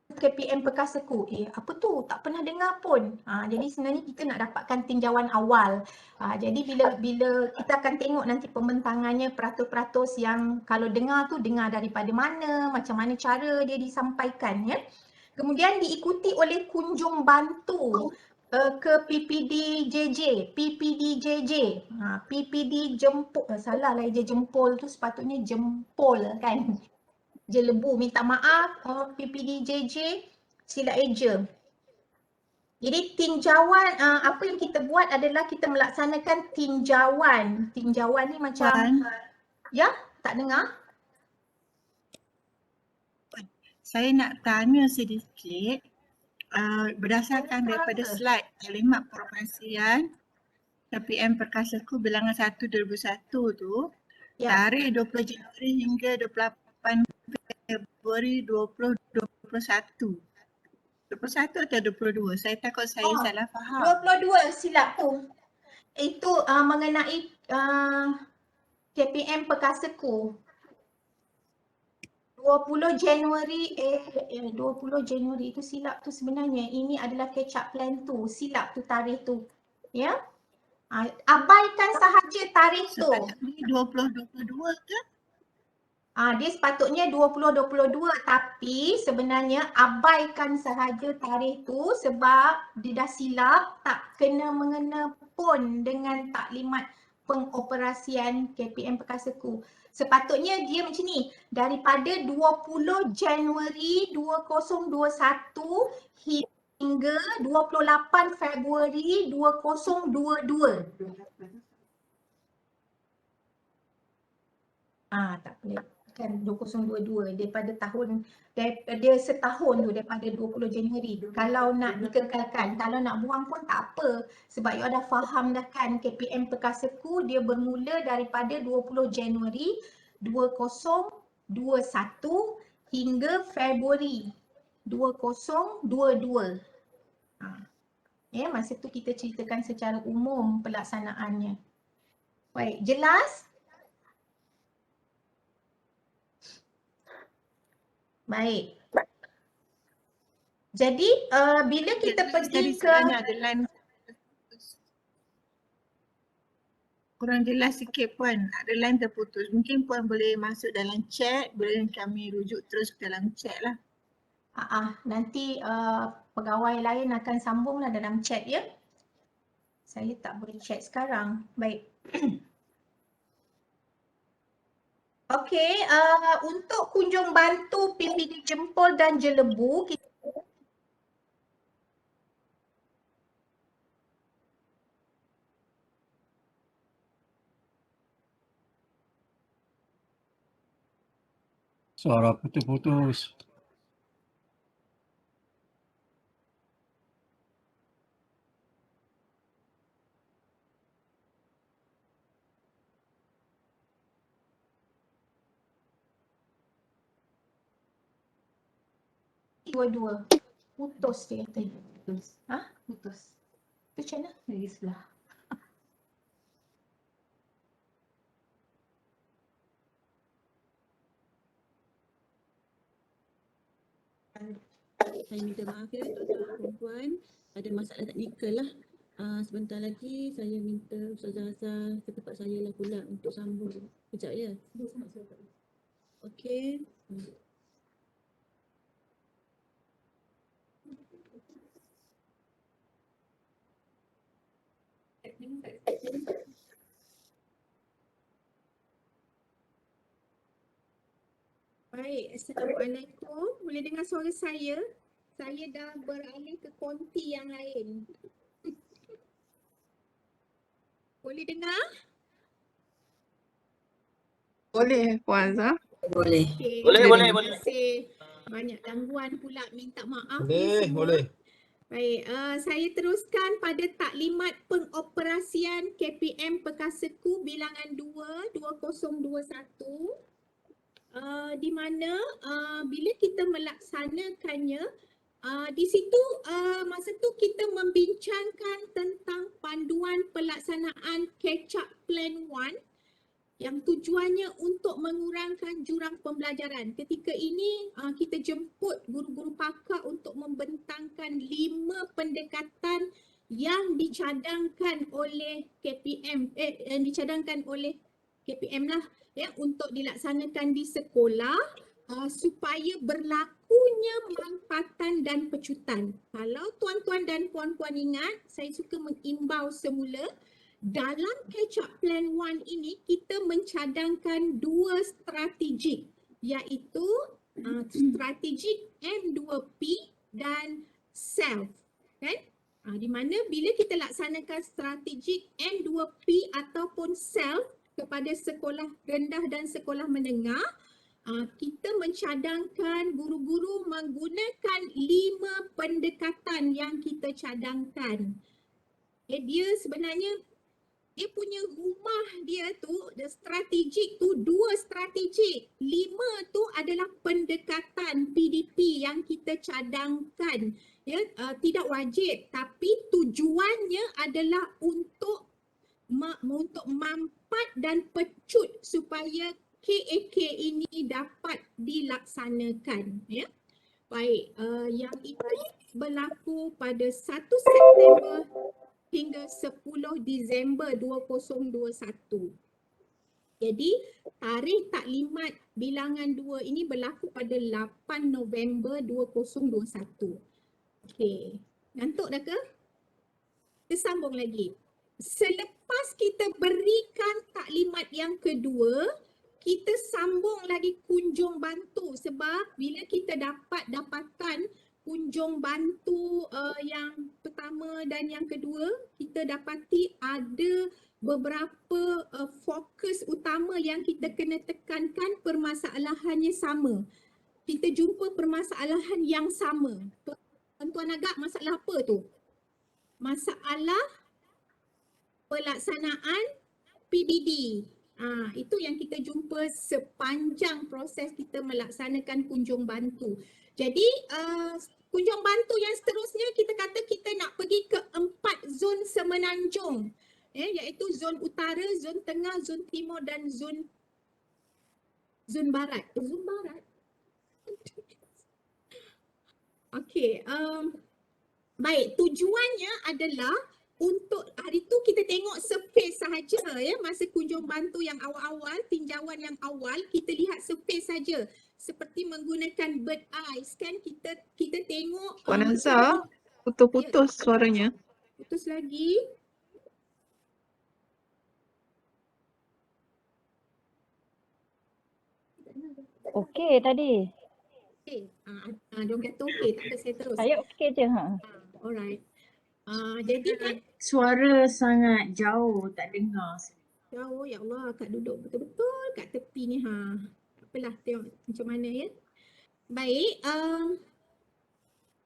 KPM Perkasaku? Apa tu? Tak pernah dengar pun. Jadi sebenarnya kita nak dapatkan tinjauan awal. Jadi bila kita akan tengok nanti pembentangannya, peratus-peratus yang kalau dengar tu dengar daripada mana, macam mana cara dia disampaikan ya. Kemudian diikuti oleh kunjung bantu ke PPD JJ, PPD jempol, salah lah je jempol tu sepatutnya jempol kan. Jelebu, minta maaf, PPD JJ silap eja. Jadi tinjauan, apa yang kita buat adalah kita melaksanakan tinjauan. Tinjauan ni macam, ya tak dengar? Saya nak tanya sedikit. Berdasarkan daripada slide taklimat pengoperasian KPM Perkasaku bilangan 1 2021 tu, tarikh 20 Januari hingga 28 Februari 2021. 21 atau 22? Saya takut saya salah faham. 22 silap tu. Itu mengenai KPM Perkasaku. 20 Januari itu silap tu sebenarnya. Ini adalah catch up plan tu. Silap tu tarikh tu. Ya. Abaikan sahaja tarikh tu. Sepatutnya 2022 ke? Dia sepatutnya 2022 tapi sebenarnya abaikan sahaja tarikh tu sebab dia dah silap, tak kena mengena pun dengan taklimat pengoperasian KPM Perkasaku. Sepatutnya dia macam ni, daripada 20 Januari 2021 hingga 28 Februari 2022. Tak boleh. Kan 2022 daripada setahun tu daripada 20 Januari. Kalau nak dikekalkan, kalau nak buang pun tak apa. Sebab you dah faham dah kan KPM Perkasaku dia bermula daripada 20 Januari 2021 hingga Februari 2022. Masa tu kita ceritakan secara umum pelaksanaannya. Baik, jelas? Baik. Jadi bila kita pergi Tadi ke sebenarnya ada line kurang jelas sikit Puan, ada line terputus. Mungkin Puan boleh masuk dalam chat, boleh kami rujuk terus ke dalam chat lah. nanti pegawai lain akan sambunglah dalam chat ya. Saya tak boleh chat sekarang. Baik. Okey, untuk kunjung bantu PPD Jempol dan Jelebu, kita Suara putus-putus. dua-dua. Putus dia kata. Putus. Putus. Tu macam mana? Dari sebelah. Saya minta maaf ya tuan-tuan dan puan, ada masalah teknikal lah. Sebentar lagi saya minta Ustazah Azhar ke tempat saya lah pula untuk sambung. Kejap ya. Okey. Baik, Assalamualaikum. Boleh dengar suara saya? Saya dah beralih ke konti yang lain. Boleh dengar? Boleh Puan Azhar? Boleh. Okay. Boleh. Terima kasih. Banyak gangguan pula, minta maaf ya semua. Baik, saya teruskan pada taklimat pengoperasian KPM Pekaseku bilangan 2 2021. Di mana bila kita melaksanakannya, di situ masa tu kita membincangkan tentang panduan pelaksanaan Catch-up Plan 1 yang tujuannya untuk mengurangkan jurang pembelajaran. Ketika ini kita jemput guru-guru pakar untuk membentangkan 5 pendekatan yang dicadangkan oleh KPM, yang dicadangkan oleh KPM lah ya, untuk dilaksanakan di sekolah supaya berlakunya manfaatan dan pecutan. Kalau tuan-tuan dan puan-puan ingat, saya suka mengimbau semula, dalam Catch-up Plan 1 ini kita mencadangkan 2 strategik, iaitu strategik M2P dan self, kan? Di mana bila kita laksanakan strategik M2P ataupun self kepada sekolah rendah dan sekolah menengah, kita mencadangkan guru-guru menggunakan 5 pendekatan yang kita cadangkan. Dia sebenarnya dia punya rumah dia tu, strategik tu 2 strategik. 5 tu adalah pendekatan PDP yang kita cadangkan. Ya, tidak wajib, tapi tujuannya adalah untuk mampat dan pecut supaya KAK ini dapat dilaksanakan. Ya. Baik, yang itu berlaku pada 1 September hingga 10 Disember 2021. Jadi tarikh taklimat bilangan 2 ini berlaku pada 8 November 2021. Okey, ngantuk dah ke? Kita sambung lagi. Selepas kita berikan taklimat yang kedua, kita sambung lagi kunjung bantu, sebab bila kita dapatkan kunjung bantu yang pertama dan yang kedua, kita dapati ada beberapa fokus utama yang kita kena tekankan, permasalahannya sama. Kita jumpa permasalahan yang sama. Tuan-tuan agak masalah apa tu? Masalah pelaksanaan PBD. Itu yang kita jumpa sepanjang proses kita melaksanakan kunjung bantu. Jadi kunjung bantu yang seterusnya kita kata kita nak pergi ke 4 zon semenanjung, iaitu zon utara, zon tengah, zon timur dan zon barat. Zon barat? Okey, baik, tujuannya adalah untuk hari tu kita tengok surface sahaja ya, masa kunjung bantu yang awal-awal, tinjauan yang awal kita lihat surface saja. Seperti menggunakan bird eyes kan, kita tengok Puan Azhar, putus-putus suaranya. putus lagi. Okey tadi. Okey, diorang kata okey, tak apa saya terus. Saya okey je. Ha. Alright. Jadi kan Suara sangat jauh, tak dengar. jauh, ya Allah, Kak duduk betul-betul kat tepi ni ha. Tak apalah, tengok macam mana ya. Baik,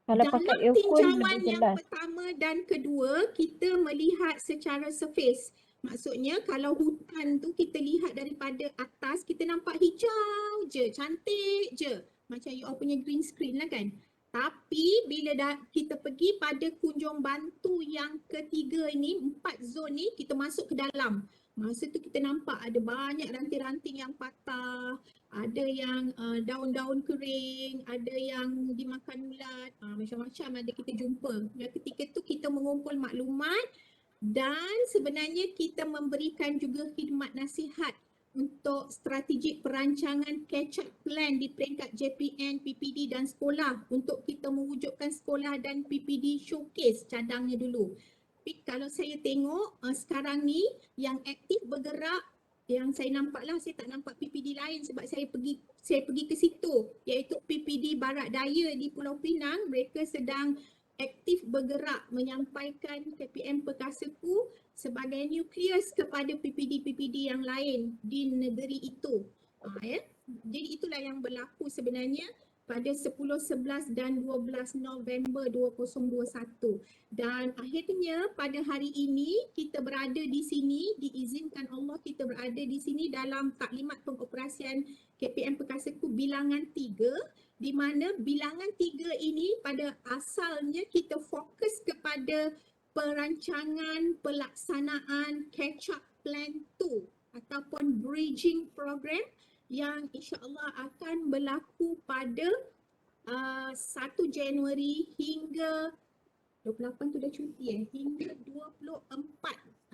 Kalau pakai dalam earphone tinjauan lebih yang jelas. pertama dan kedua, kita melihat secara surface. Maksudnya kalau hutan tu kita lihat daripada atas, kita nampak hijau je, cantik je. Macam you all punya green screen lah kan. Tapi bila kita pergi pada kunjung bantu yang ketiga ni, 4 zon ni, kita masuk ke dalam. Masa tu kita nampak ada banyak ranting-ranting yang patah, ada yang daun-daun kering, ada yang dimakan ulat, macam-macam ada kita jumpa. Dan ketika tu kita mengumpul maklumat dan sebenarnya kita memberikan juga khidmat nasihat untuk strategik perancangan catch-up plan di peringkat JPN, PPD dan sekolah untuk kita mewujudkan sekolah dan PPD showcase cadangnya dulu. Tapi kalau saya tengok sekarang ni yang aktif bergerak, yang saya nampak lah, saya tak nampak PPD lain sebab saya pergi ke situ, iaitu PPD Barat Daya di Pulau Pinang. Mereka sedang aktif bergerak menyampaikan KPM Perkasaku sebagai nukleus kepada PPD-PPD yang lain di negeri itu. Ya. Jadi itulah yang berlaku sebenarnya pada 10, 11 dan 12 November 2021. Dan akhirnya pada hari ini kita berada di sini, diizinkan Allah kita berada di sini dalam taklimat pengoperasian KPM Perkasaku bilangan 3, di mana bilangan 3 ini pada asalnya kita fokus kepada perancangan pelaksanaan catch-up plan 2 ataupun bridging program yang insya-Allah akan berlaku pada 1 Januari hingga 28 tu dah cuti hingga 24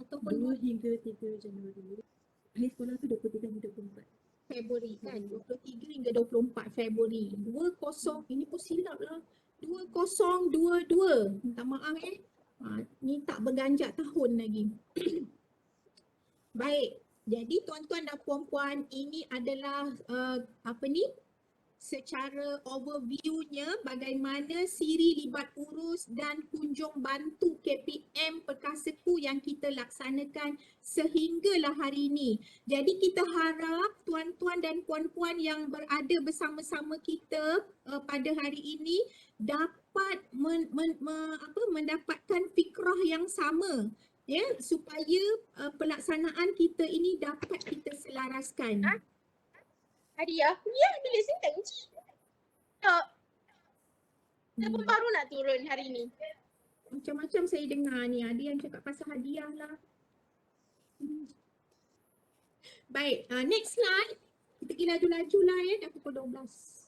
ataupun 2 hingga 3 Januari. Akhir sekolah tu 23 hingga 24 Februari kan, 23 hingga 24 Februari. 20, ini pun silap lah. 2022. Minta maaf ni tak berganjak tahun lagi. Baik, jadi tuan-tuan dan puan-puan, ini adalah secara overview-nya bagaimana siri libat urus dan kunjung bantu KPM Perkasaku yang kita laksanakan sehinggalah hari ini. Jadi kita harap tuan-tuan dan puan-puan yang berada bersama-sama kita pada hari ini dapat mendapatkan fikrah yang sama, ya, supaya pelaksanaan kita ini dapat kita selaraskan. Hadiah, ya bila sentence. Tak. Kita pun baru nak turun hari ni. Macam-macam saya dengar ni, ada yang cakap pasal hadiah lah. Baik, next slide. Kita pergi laju-laju lah ya, dah pukul 12.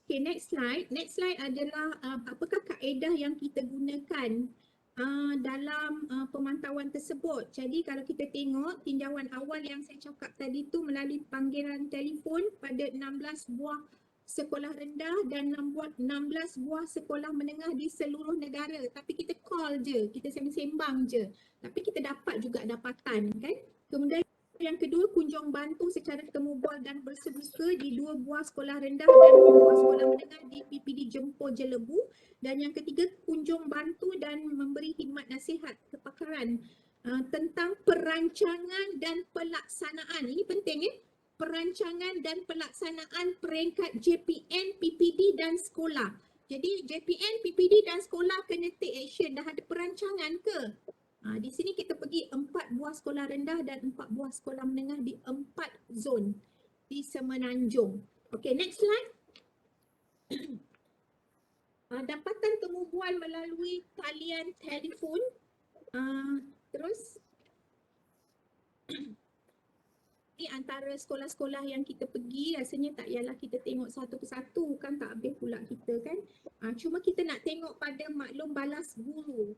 Okay, next slide. Next slide adalah apakah kaedah yang kita gunakan dalam pemantauan tersebut. Jadi kalau kita tengok tinjauan awal yang saya cakap tadi tu melalui panggilan telefon pada 16 buah sekolah rendah dan 16 buah sekolah menengah di seluruh negara. Tapi kita call je, kita sembang-sembang je. Tapi kita dapat juga dapatan kan. Kemudian yang kedua, kunjung bantu secara temubal dan bersebuka di 2 buah sekolah rendah dan 2 buah sekolah menengah di PPD Jempol Jelebu. Dan yang ketiga, kunjung bantu dan memberi khidmat nasihat kepakaran tentang perancangan dan pelaksanaan. Ini penting ya. Perancangan dan pelaksanaan peringkat JPN, PPD dan sekolah. Jadi JPN, PPD dan sekolah kena take action. Dah ada perancangan ke? Di sini kita pergi 4 buah sekolah rendah dan 4 buah sekolah menengah di 4 zon di Semenanjung. Okay, next slide. Dapatan temubual melalui talian telefon. Terus Ni antara sekolah-sekolah yang kita pergi rasanya tak payahlah kita tengok satu persatu kan, tak habis pula kita kan. Cuma kita nak tengok pada maklum balas guru.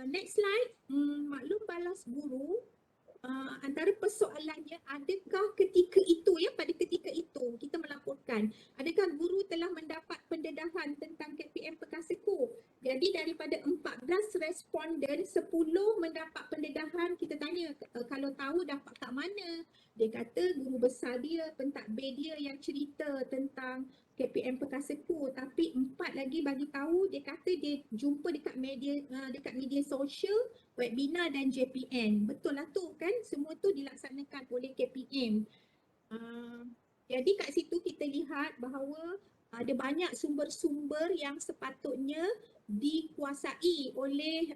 Next slide. Maklum balas guru. Antara persoalannya, adakah ketika itu pada ketika itu kita melaporkan, adakah guru telah mendapat pendedahan tentang KPM Pekaseku? Jadi daripada 14 responden, 10 mendapat pendedahan. Kita tanya kalau tahu dapat kat mana. Dia kata guru besar dia, pentadbir dia yang cerita tentang KPM Pekaseku, tapi 4 lagi bagi tahu, dia kata dia jumpa dekat media sosial, webinar dan JPN. Betul lah tu kan, semua tu dilaksanakan oleh KPM. Jadi kat situ kita lihat bahawa ada banyak sumber-sumber yang sepatutnya dikuasai oleh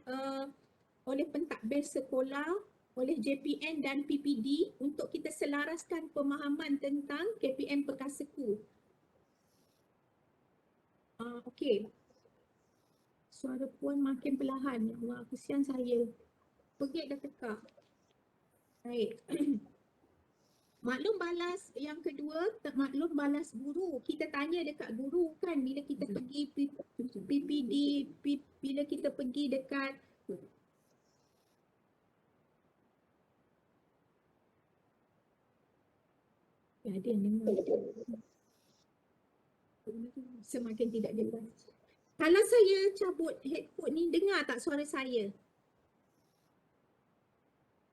pentadbir sekolah, oleh JPN dan PPD untuk kita selaraskan pemahaman tentang KPM Pekaseku. Okey. Suara puan makin perlahan. Ya Allah, kesian saya. Pergi dah tekak. Baik. Maklum balas yang kedua, maklum balas guru. Kita tanya dekat guru kan bila kita pergi PPD, bila kita pergi dekat ada yang dengar. Semakin tidak jelas. Kalau saya cabut headphone ni, dengar tak suara saya?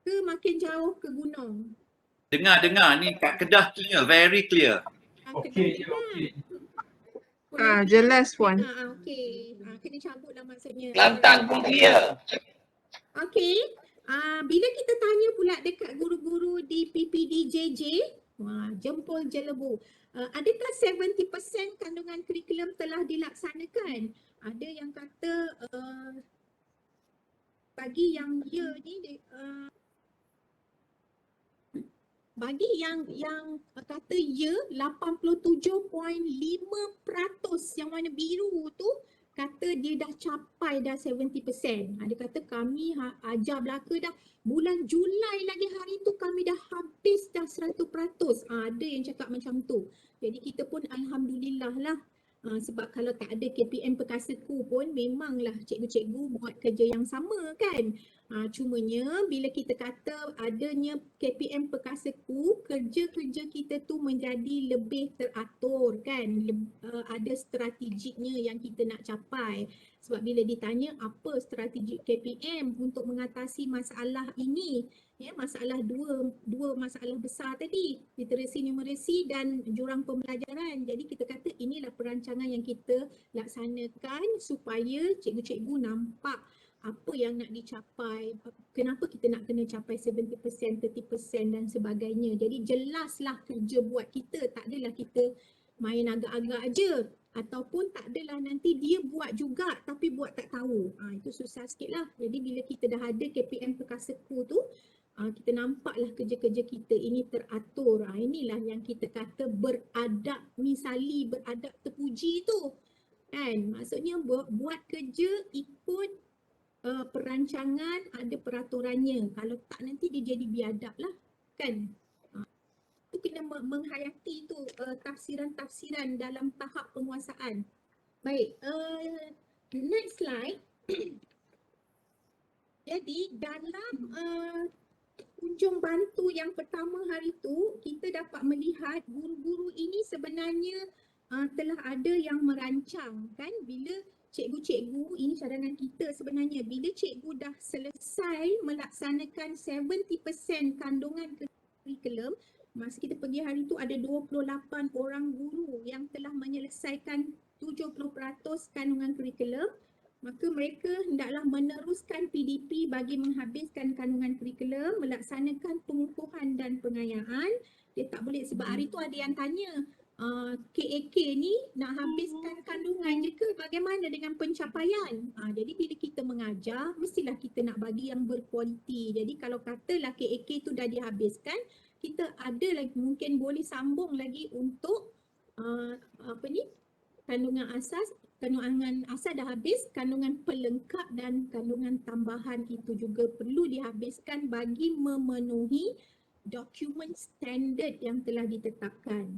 Ke makin jauh ke gunung? Dengar ni kat Kedah clear, very clear. Okey. Jelas puan. Okey. Kena cabut lah maksudnya. Kelantan pun clear. Okey. Bila kita tanya pula dekat guru-guru di PPDJJ, jempol jelebu. Adakah 70% kandungan kurikulum telah dilaksanakan? Ada yang kata bagi yang ya ni bagi yang kata ya 87.5% yang warna biru tu kata dia dah capai dah 70%. Dia kata kami ajar belaka dah bulan Julai lagi hari tu kami dah habis dah 100%. Ada yang cakap macam tu. Jadi kita pun alhamdulillah lah. Sebab kalau tak ada KPM Pekaseku pun memanglah cikgu-cikgu buat kerja yang sama kan. Cumanya bila kita kata adanya KPM Pekaseku, kerja-kerja kita tu menjadi lebih teratur kan. Ada strategiknya yang kita nak capai. Sebab bila ditanya apa strategi KPM untuk mengatasi masalah ini, masalah dua masalah besar tadi, literasi numeracy dan jurang pembelajaran. Jadi kita kata inilah perancangan yang kita laksanakan supaya cikgu-cikgu nampak apa yang nak dicapai, kenapa kita nak kena capai 70%, 30% dan sebagainya. Jadi jelaslah kerja buat kita, tak adalah kita main agak-agak aja. Ataupun tak adalah nanti dia buat juga tapi buat tak tahu. Itu susah sikit lah. Jadi bila kita dah ada KPM Pekaseku tu, kita nampaklah kerja-kerja kita ini teratur. Inilah yang kita kata beradab misali, beradab terpuji tu. Kan? Maksudnya buat kerja ikut perancangan, ada peraturannya. Kalau tak nanti dia jadi biadab lah. Kan? Itu kena menghayati tu tafsiran-tafsiran dalam tahap penguasaan. Baik, next slide. Jadi dalam kunjung bantu yang pertama hari tu, kita dapat melihat guru-guru ini sebenarnya telah ada yang merancang kan, bila cikgu-cikgu, ini cadangan kita sebenarnya, bila cikgu dah selesai melaksanakan 70% kandungan kurikulum, masa kita pergi hari tu ada 28 orang guru yang telah menyelesaikan 70% kandungan kurikulum, maka mereka hendaklah meneruskan PDP bagi menghabiskan kandungan kurikulum, melaksanakan pengukuhan dan pengayaan. Dia tak boleh, sebab hari tu ada yang tanya, KAK ni nak habiskan kandungan je ke, bagaimana dengan pencapaian? Jadi bila kita mengajar, mestilah kita nak bagi yang berkualiti. Jadi kalau katalah KAK tu dah dihabiskan, kita ada lagi, mungkin boleh sambung lagi untuk kandungan asas dah habis, kandungan pelengkap dan kandungan tambahan itu juga perlu dihabiskan bagi memenuhi dokumen standard yang telah ditetapkan.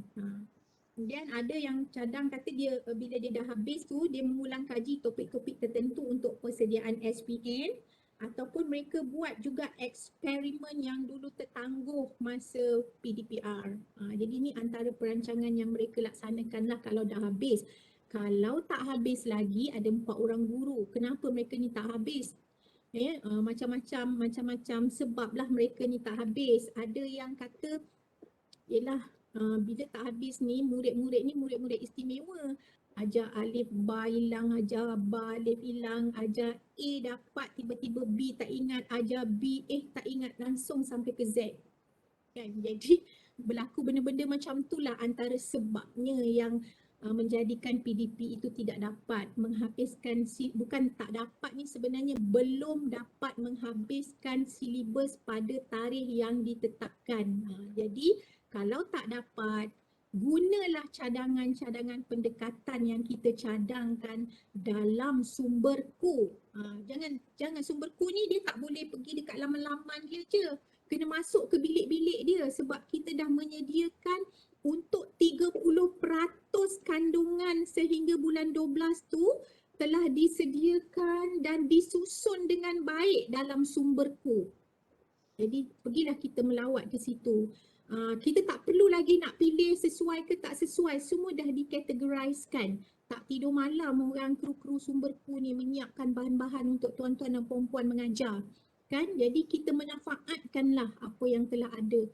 Kemudian ada yang cadang kata dia bila dia dah habis tu dia mengulang kaji topik-topik tertentu untuk persediaan SPN ataupun mereka buat juga eksperimen yang dulu tertangguh masa PDPR. Jadi ni antara perancangan yang mereka laksanakan lah kalau dah habis. Kalau tak habis lagi ada 4 orang guru. Kenapa mereka ni tak habis? Macam-macam sebab lah mereka ni tak habis. Ada yang kata yelah bila tak habis ni murid-murid ni murid-murid istimewa. Ajar alif ba hilang, ajar ba alif hilang, ajar A dapat tiba-tiba B tak ingat, ajar B tak ingat langsung sampai ke Z. Kan? Jadi berlaku benda-benda macam tu lah antara sebabnya yang menjadikan PDP itu tidak dapat menghabiskan, bukan tak dapat ni sebenarnya belum dapat menghabiskan silibus pada tarikh yang ditetapkan. Jadi kalau tak dapat, gunalah cadangan-cadangan pendekatan yang kita cadangkan dalam sumberku. Jangan sumberku ni dia tak boleh pergi dekat laman-laman dia je. Kena masuk ke bilik-bilik dia sebab kita dah menyediakan untuk 30% kandungan sehingga bulan 12 tu telah disediakan dan disusun dengan baik dalam sumberku. Jadi pergilah kita melawat ke situ. Kita tak perlu lagi nak pilih sesuai ke tak sesuai, semua dah dikategoriskan. Tak tidur malam orang kru-kru sumberku ni menyiapkan bahan-bahan untuk tuan-tuan dan puan-puan mengajar. Kan? Jadi kita memanfaatkanlah apa yang telah ada.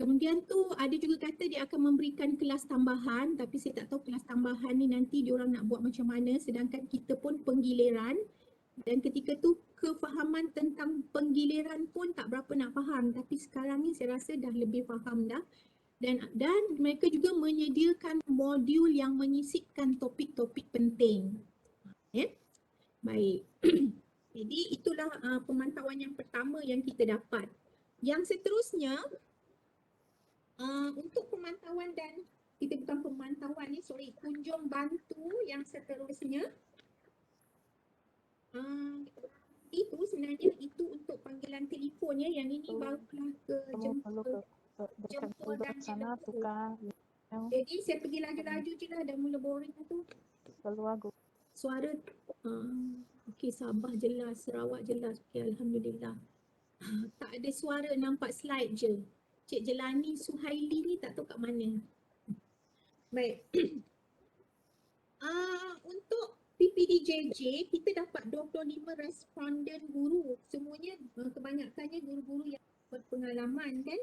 Kemudian tu ada juga kata dia akan memberikan kelas tambahan, tapi saya tak tahu kelas tambahan ni nanti diorang nak buat macam mana, sedangkan kita pun penggiliran. Dan ketika tu kefahaman tentang penggiliran pun tak berapa nak faham, tapi sekarang ni saya rasa dah lebih faham dah. Dan mereka juga menyediakan modul yang menyisipkan topik-topik penting. Baik. Jadi itulah pemantauan yang pertama yang kita dapat. Yang seterusnya untuk pemantauan dan kita bukan pemantauan ni, kunjung bantu yang seterusnya. Itu sebenarnya itu untuk panggilan telefon ya, yang ini barulah ke jemput dan jemput. Jadi saya pergi laju-laju je lah, dah mula boring lah tu. Suara okey, Sabah jelas, Sarawak jelas. Okey, alhamdulillah. Tak ada suara, nampak slide je. Cik Jelani Suhaili ni tak tahu kat mana. Baik. Untuk PPDJJ kita dapat 25 responden guru. Semuanya kebanyakannya guru-guru yang berpengalaman kan.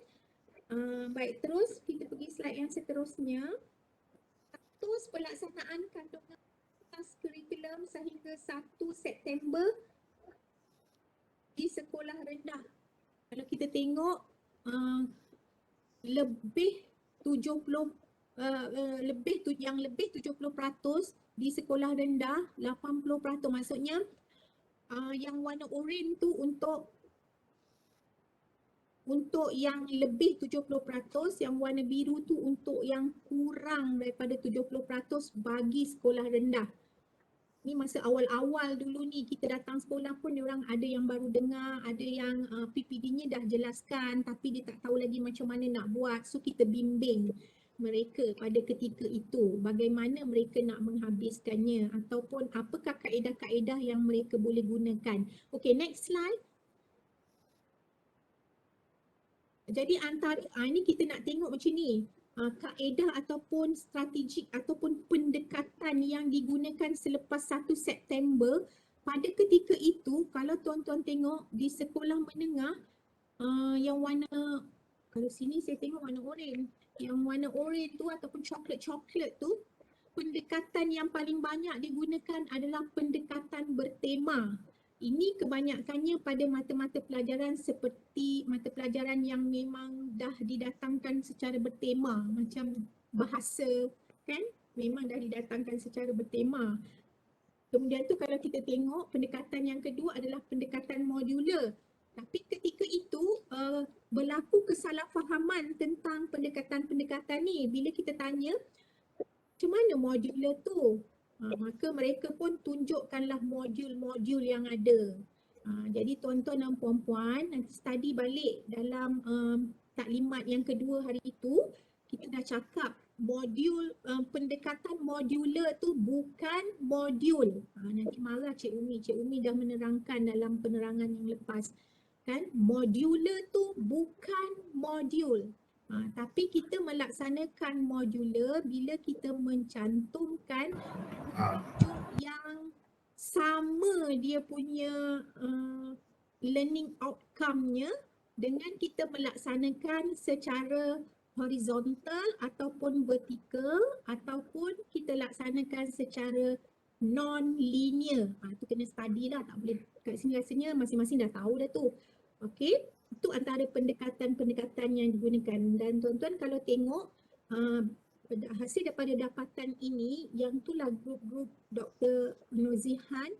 Baik, terus kita pergi slide yang seterusnya. Status pelaksanaan kandungan atas kurikulum sehingga 1 September di sekolah rendah. Kalau kita tengok lebih 70% di sekolah rendah, 80% maksudnya yang warna oranye tu untuk yang lebih 70%, yang warna biru tu untuk yang kurang daripada 70% bagi sekolah rendah. Ni masa awal-awal dulu ni kita datang sekolah pun diorang ada yang baru dengar, ada yang PPD-nya dah jelaskan tapi dia tak tahu lagi macam mana nak buat. So kita bimbing mereka pada ketika itu bagaimana mereka nak menghabiskannya ataupun apakah kaedah-kaedah yang mereka boleh gunakan. Okay, next slide. Jadi antara ini kita nak tengok macam ni. Kaedah ataupun strategik ataupun pendekatan yang digunakan selepas 1 September pada ketika itu. Kalau tuan-tuan tengok di sekolah menengah yang warna, kalau sini saya tengok warna oranye, yang warna oranye tu ataupun coklat-coklat tu, pendekatan yang paling banyak digunakan adalah pendekatan bertema. Ini kebanyakannya pada mata-mata pelajaran seperti mata pelajaran yang memang dah didatangkan secara bertema, macam bahasa kan, memang dah didatangkan secara bertema. Kemudian tu kalau kita tengok pendekatan yang kedua adalah pendekatan modular. Tapi ketika itu berlaku kesalahfahaman tentang pendekatan-pendekatan ni. Bila kita tanya macam mana modular tu? Maka mereka pun tunjukkanlah modul-modul yang ada. Jadi tuan-tuan dan puan-puan nanti study balik dalam taklimat yang kedua hari itu, kita dah cakap modul pendekatan modular tu bukan modul. Nanti marah Cik Umi dah menerangkan dalam penerangan yang lepas. Kan modular tu bukan modul. Tapi kita melaksanakan modular bila kita mencantumkan yang sama dia punya learning outcome-nya dengan kita melaksanakan secara horizontal ataupun vertikal ataupun kita laksanakan secara non-linear. Itu kena study lah, tak boleh kat sini rasanya masing-masing dah tahu dah tu. Okey, itu antara pendekatan-pendekatan yang digunakan. Dan tuan-tuan kalau tengok hasil daripada dapatan ini, yang itulah grup-grup Dr. Nozihan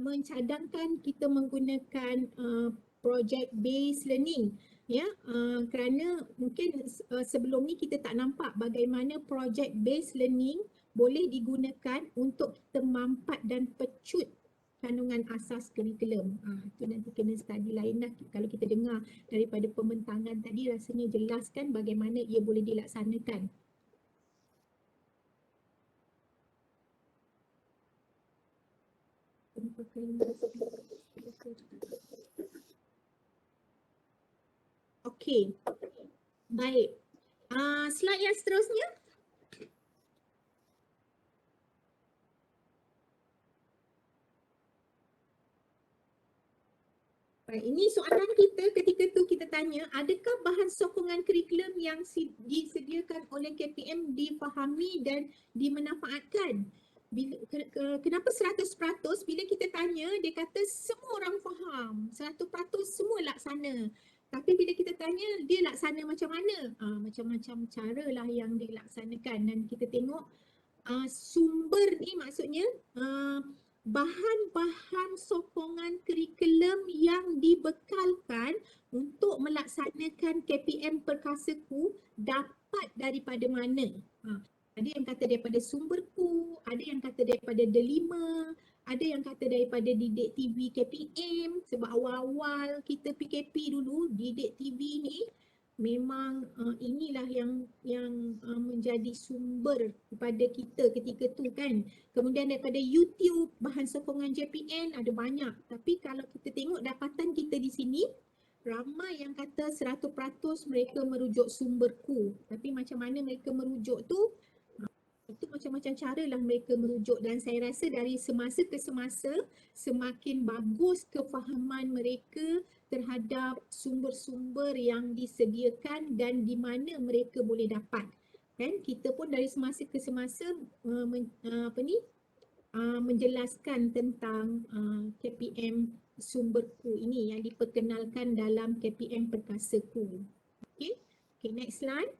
mencadangkan kita menggunakan project based learning, ya, kerana mungkin sebelum ni kita tak nampak bagaimana project based learning boleh digunakan untuk kita mampat dan pecut kandungan asas kurikulum. Itu nanti kena study lain lah. Kalau kita dengar daripada pembentangan tadi, rasanya jelas kan bagaimana ia boleh dilaksanakan. Okey, baik. Slide yang seterusnya. Baik, ini soalan kita ketika tu kita tanya, adakah bahan sokongan kurikulum yang disediakan oleh KPM difahami dan dimanfaatkan? Kenapa 100%? Bila kita tanya, dia kata semua orang faham, 100% semua laksana. Tapi bila kita tanya, dia laksana macam mana? Macam-macam cara lah yang dilaksanakan. Dan kita tengok sumber ni maksudnya bahan-bahan sokongan kurikulum yang dibekalkan untuk melaksanakan KPM Perkasaku dapat daripada mana? Ada yang kata daripada sumberku, ada yang kata daripada Delima, ada yang kata daripada Didik TV KPM, sebab awal-awal kita PKP dulu, Didik TV ni memang inilah yang menjadi sumber kepada kita ketika tu kan. Kemudian daripada YouTube, bahan sokongan JPN ada banyak. Tapi kalau kita tengok dapatan kita di sini, ramai yang kata 100% mereka merujuk sumberku. Tapi macam mana mereka merujuk tu, itu macam-macam cara lah mereka merujuk. Dan saya rasa dari semasa ke semasa semakin bagus kefahaman mereka terhadap sumber-sumber yang disediakan dan di mana mereka boleh dapat. Kan kita pun dari semasa ke semasa menjelaskan tentang KPM sumberku ini yang diperkenalkan dalam KPM Perkasaku. Okay, next slide.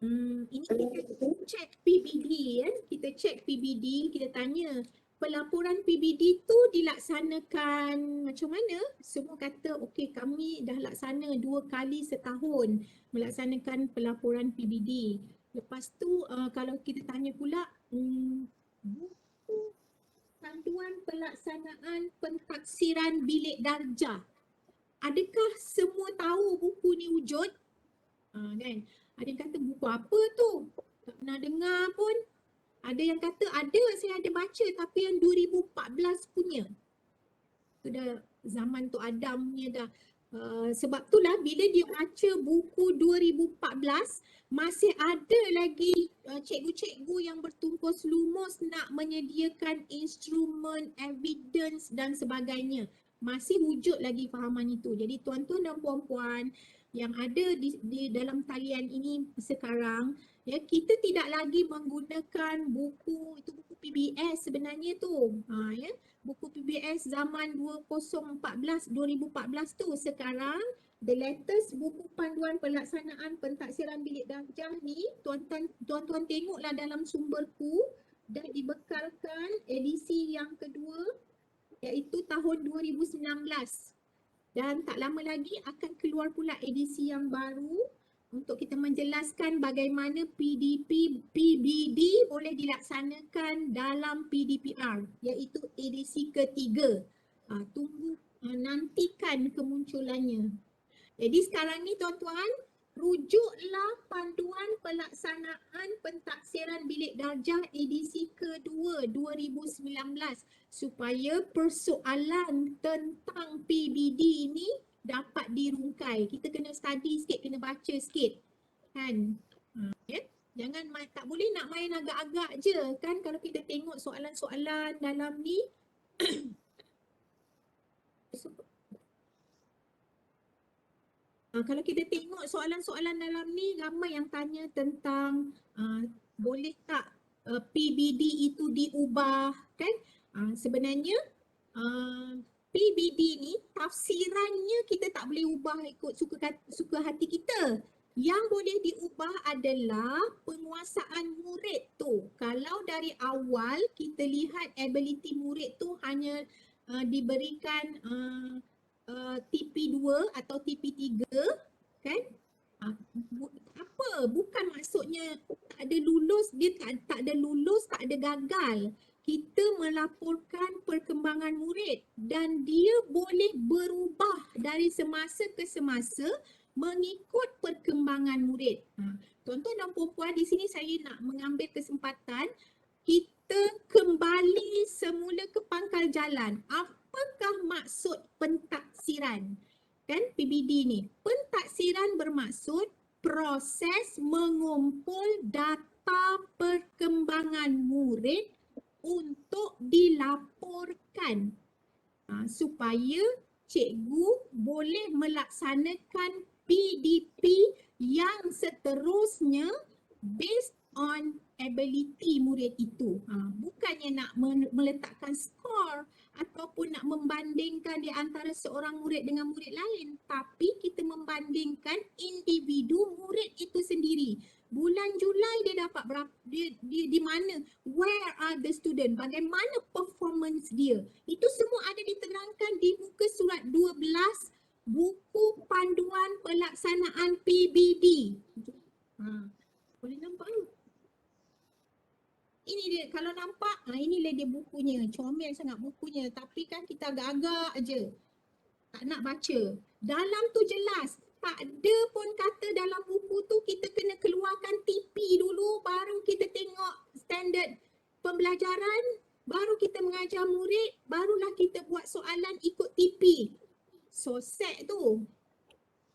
Ini kita check PBD ya. Kita check PBD, kita tanya pelaporan PBD tu dilaksanakan macam mana? Semua kata okey, kami dah laksana 2 kali setahun melaksanakan pelaporan PBD. Lepas tu kalau kita tanya pula buku panduan pelaksanaan pentaksiran bilik darjah. Adakah semua tahu buku ni wujud? Kan? Ada yang kata buku apa tu? Tak pernah dengar pun. Ada yang kata ada, saya ada baca tapi yang 2014 punya. Tu dah zaman tu Adam punya dah. Sebab itulah bila dia baca buku 2014 masih ada lagi cikgu-cikgu yang bertumpus lumus nak menyediakan instrumen, evidence dan sebagainya. Masih wujud lagi fahaman itu. Jadi tuan-tuan dan puan-puan yang ada di dalam talian ini sekarang, ya, kita tidak lagi menggunakan buku, itu buku PBS sebenarnya tu. Ya, buku PBS zaman 2014 tu. Sekarang the latest buku panduan pelaksanaan pentaksiran bilik darjah ni, tuan-tuan tengoklah dalam sumberku, dah dibekalkan edisi yang kedua iaitu tahun 2019. Dan tak lama lagi akan keluar pula edisi yang baru untuk kita menjelaskan bagaimana PBD boleh dilaksanakan dalam PDPR, iaitu edisi ketiga. Tunggu nantikan kemunculannya. Jadi sekarang ni tuan-tuan, rujuklah panduan pelaksanaan pentaksiran bilik darjah edisi kedua 2019 supaya persoalan tentang PBD ni dapat dirungkai. Kita kena study sikit, kena baca sikit. Kan? Ya? Jangan tak boleh nak main agak-agak je kan. Kalau kita tengok soalan-soalan dalam ni kalau kita tengok soalan-soalan dalam ni, ramai yang tanya tentang boleh tak PBD itu diubah kan. Sebenarnya PBD ni tafsirannya kita tak boleh ubah ikut suka hati kita. Yang boleh diubah adalah penguasaan murid tu. Kalau dari awal kita lihat ability murid tu hanya diberikan TP2 atau TP3 kan, apa bukan maksudnya tak ada lulus, dia tak ada lulus, tak ada gagal. Kita melaporkan perkembangan murid dan dia boleh berubah dari semasa ke semasa mengikut perkembangan murid. Tuan-tuan dan puan-puan, di sini saya nak mengambil kesempatan kita kembali semula ke pangkal jalan. Apakah maksud pentaksiran? Kan PBD ni. Pentaksiran bermaksud proses mengumpul data perkembangan murid untuk dilaporkan supaya cikgu boleh melaksanakan PDP yang seterusnya based on ability murid itu. Bukannya nak meletakkan skor ataupun nak membandingkan di antara seorang murid dengan murid lain, tapi kita membandingkan individu murid itu sendiri. Bulan Julai dia dapat berapa, dia di mana, where are the student, bagaimana performance dia. Itu semua ada diterangkan di muka surat 12 buku panduan pelaksanaan PBD. Boleh nampak tak? Ini dia, kalau nampak, inilah dia bukunya. Comel sangat bukunya, tapi kan kita agak-agak je. Tak nak baca. Dalam tu jelas, tak ada pun kata dalam buku tu kita kena keluarkan TP dulu, baru kita tengok standard pembelajaran, baru kita mengajar murid, barulah kita buat soalan ikut TP. So sad tu.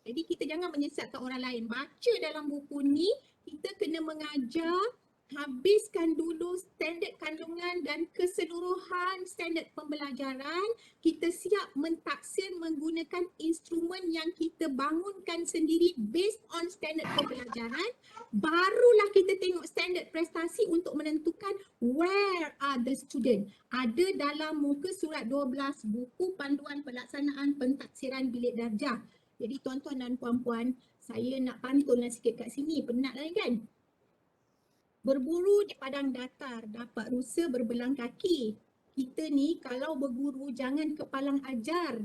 Jadi kita jangan menyesatkan orang lain. Baca dalam buku ni, kita kena mengajar, habiskan dulu standard kandungan dan keseluruhan standard pembelajaran. Kita siap mentaksir menggunakan instrumen yang kita bangunkan sendiri based on standard pembelajaran. Barulah kita tengok standard prestasi untuk menentukan where are the student. Ada dalam muka surat 12 buku panduan pelaksanaan pentaksiran bilik darjah. Jadi tuan-tuan dan puan-puan, saya nak pantunlah sikit kat sini. Penat lah kan? Berburu di padang datar, dapat rusa berbelang kaki. Kita ni kalau berguru jangan kepalang ajar.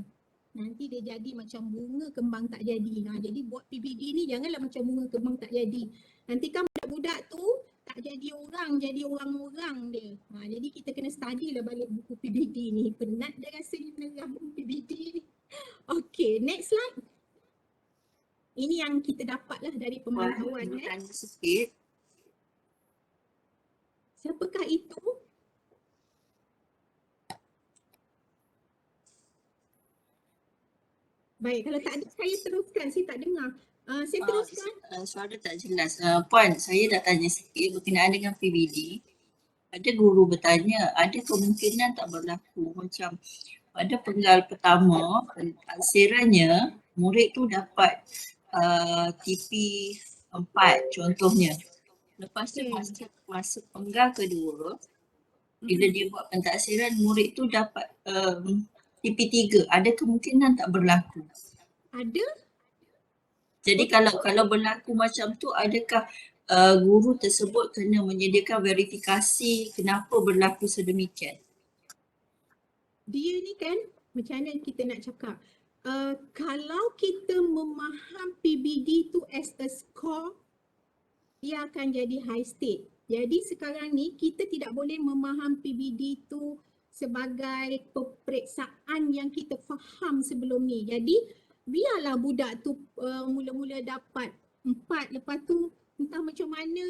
Nanti dia jadi macam bunga kembang tak jadi. Jadi buat PBD ni janganlah macam bunga kembang tak jadi. Nanti kan budak-budak tu tak jadi orang-orang dia. Jadi kita kena study lah balik buku PBD ni. Penat dah rasanya menerang buku PBD ni. Okay, next slide. Ini yang kita dapatlah dari pemantauan. Tanya sikit. Siapakah itu? Baik, kalau tak ada saya teruskan. Saya tak dengar. Saya teruskan. Suara tak jelas. Puan, saya dah tanya sikit berkenaan dengan PBD. Ada guru bertanya, ada kemungkinan tak berlaku macam pada penggal pertama, pentaksirannya murid tu dapat TP 4 contohnya. Lepas tu masuk penggal kedua, bila dia buat pentaksiran murid tu dapat TP3. Ada kemungkinan tak berlaku? Ada. Jadi kalau berlaku macam tu, adakah guru tersebut kena menyediakan verifikasi kenapa berlaku sedemikian? Dia ni kan, macam mana kita nak cakap, kalau kita memaham PBD tu as a score, dia akan jadi high state. Jadi sekarang ni kita tidak boleh memaham PBD tu sebagai peperiksaan yang kita faham sebelum ni. Jadi biarlah budak tu mula-mula dapat 4, lepas tu entah macam mana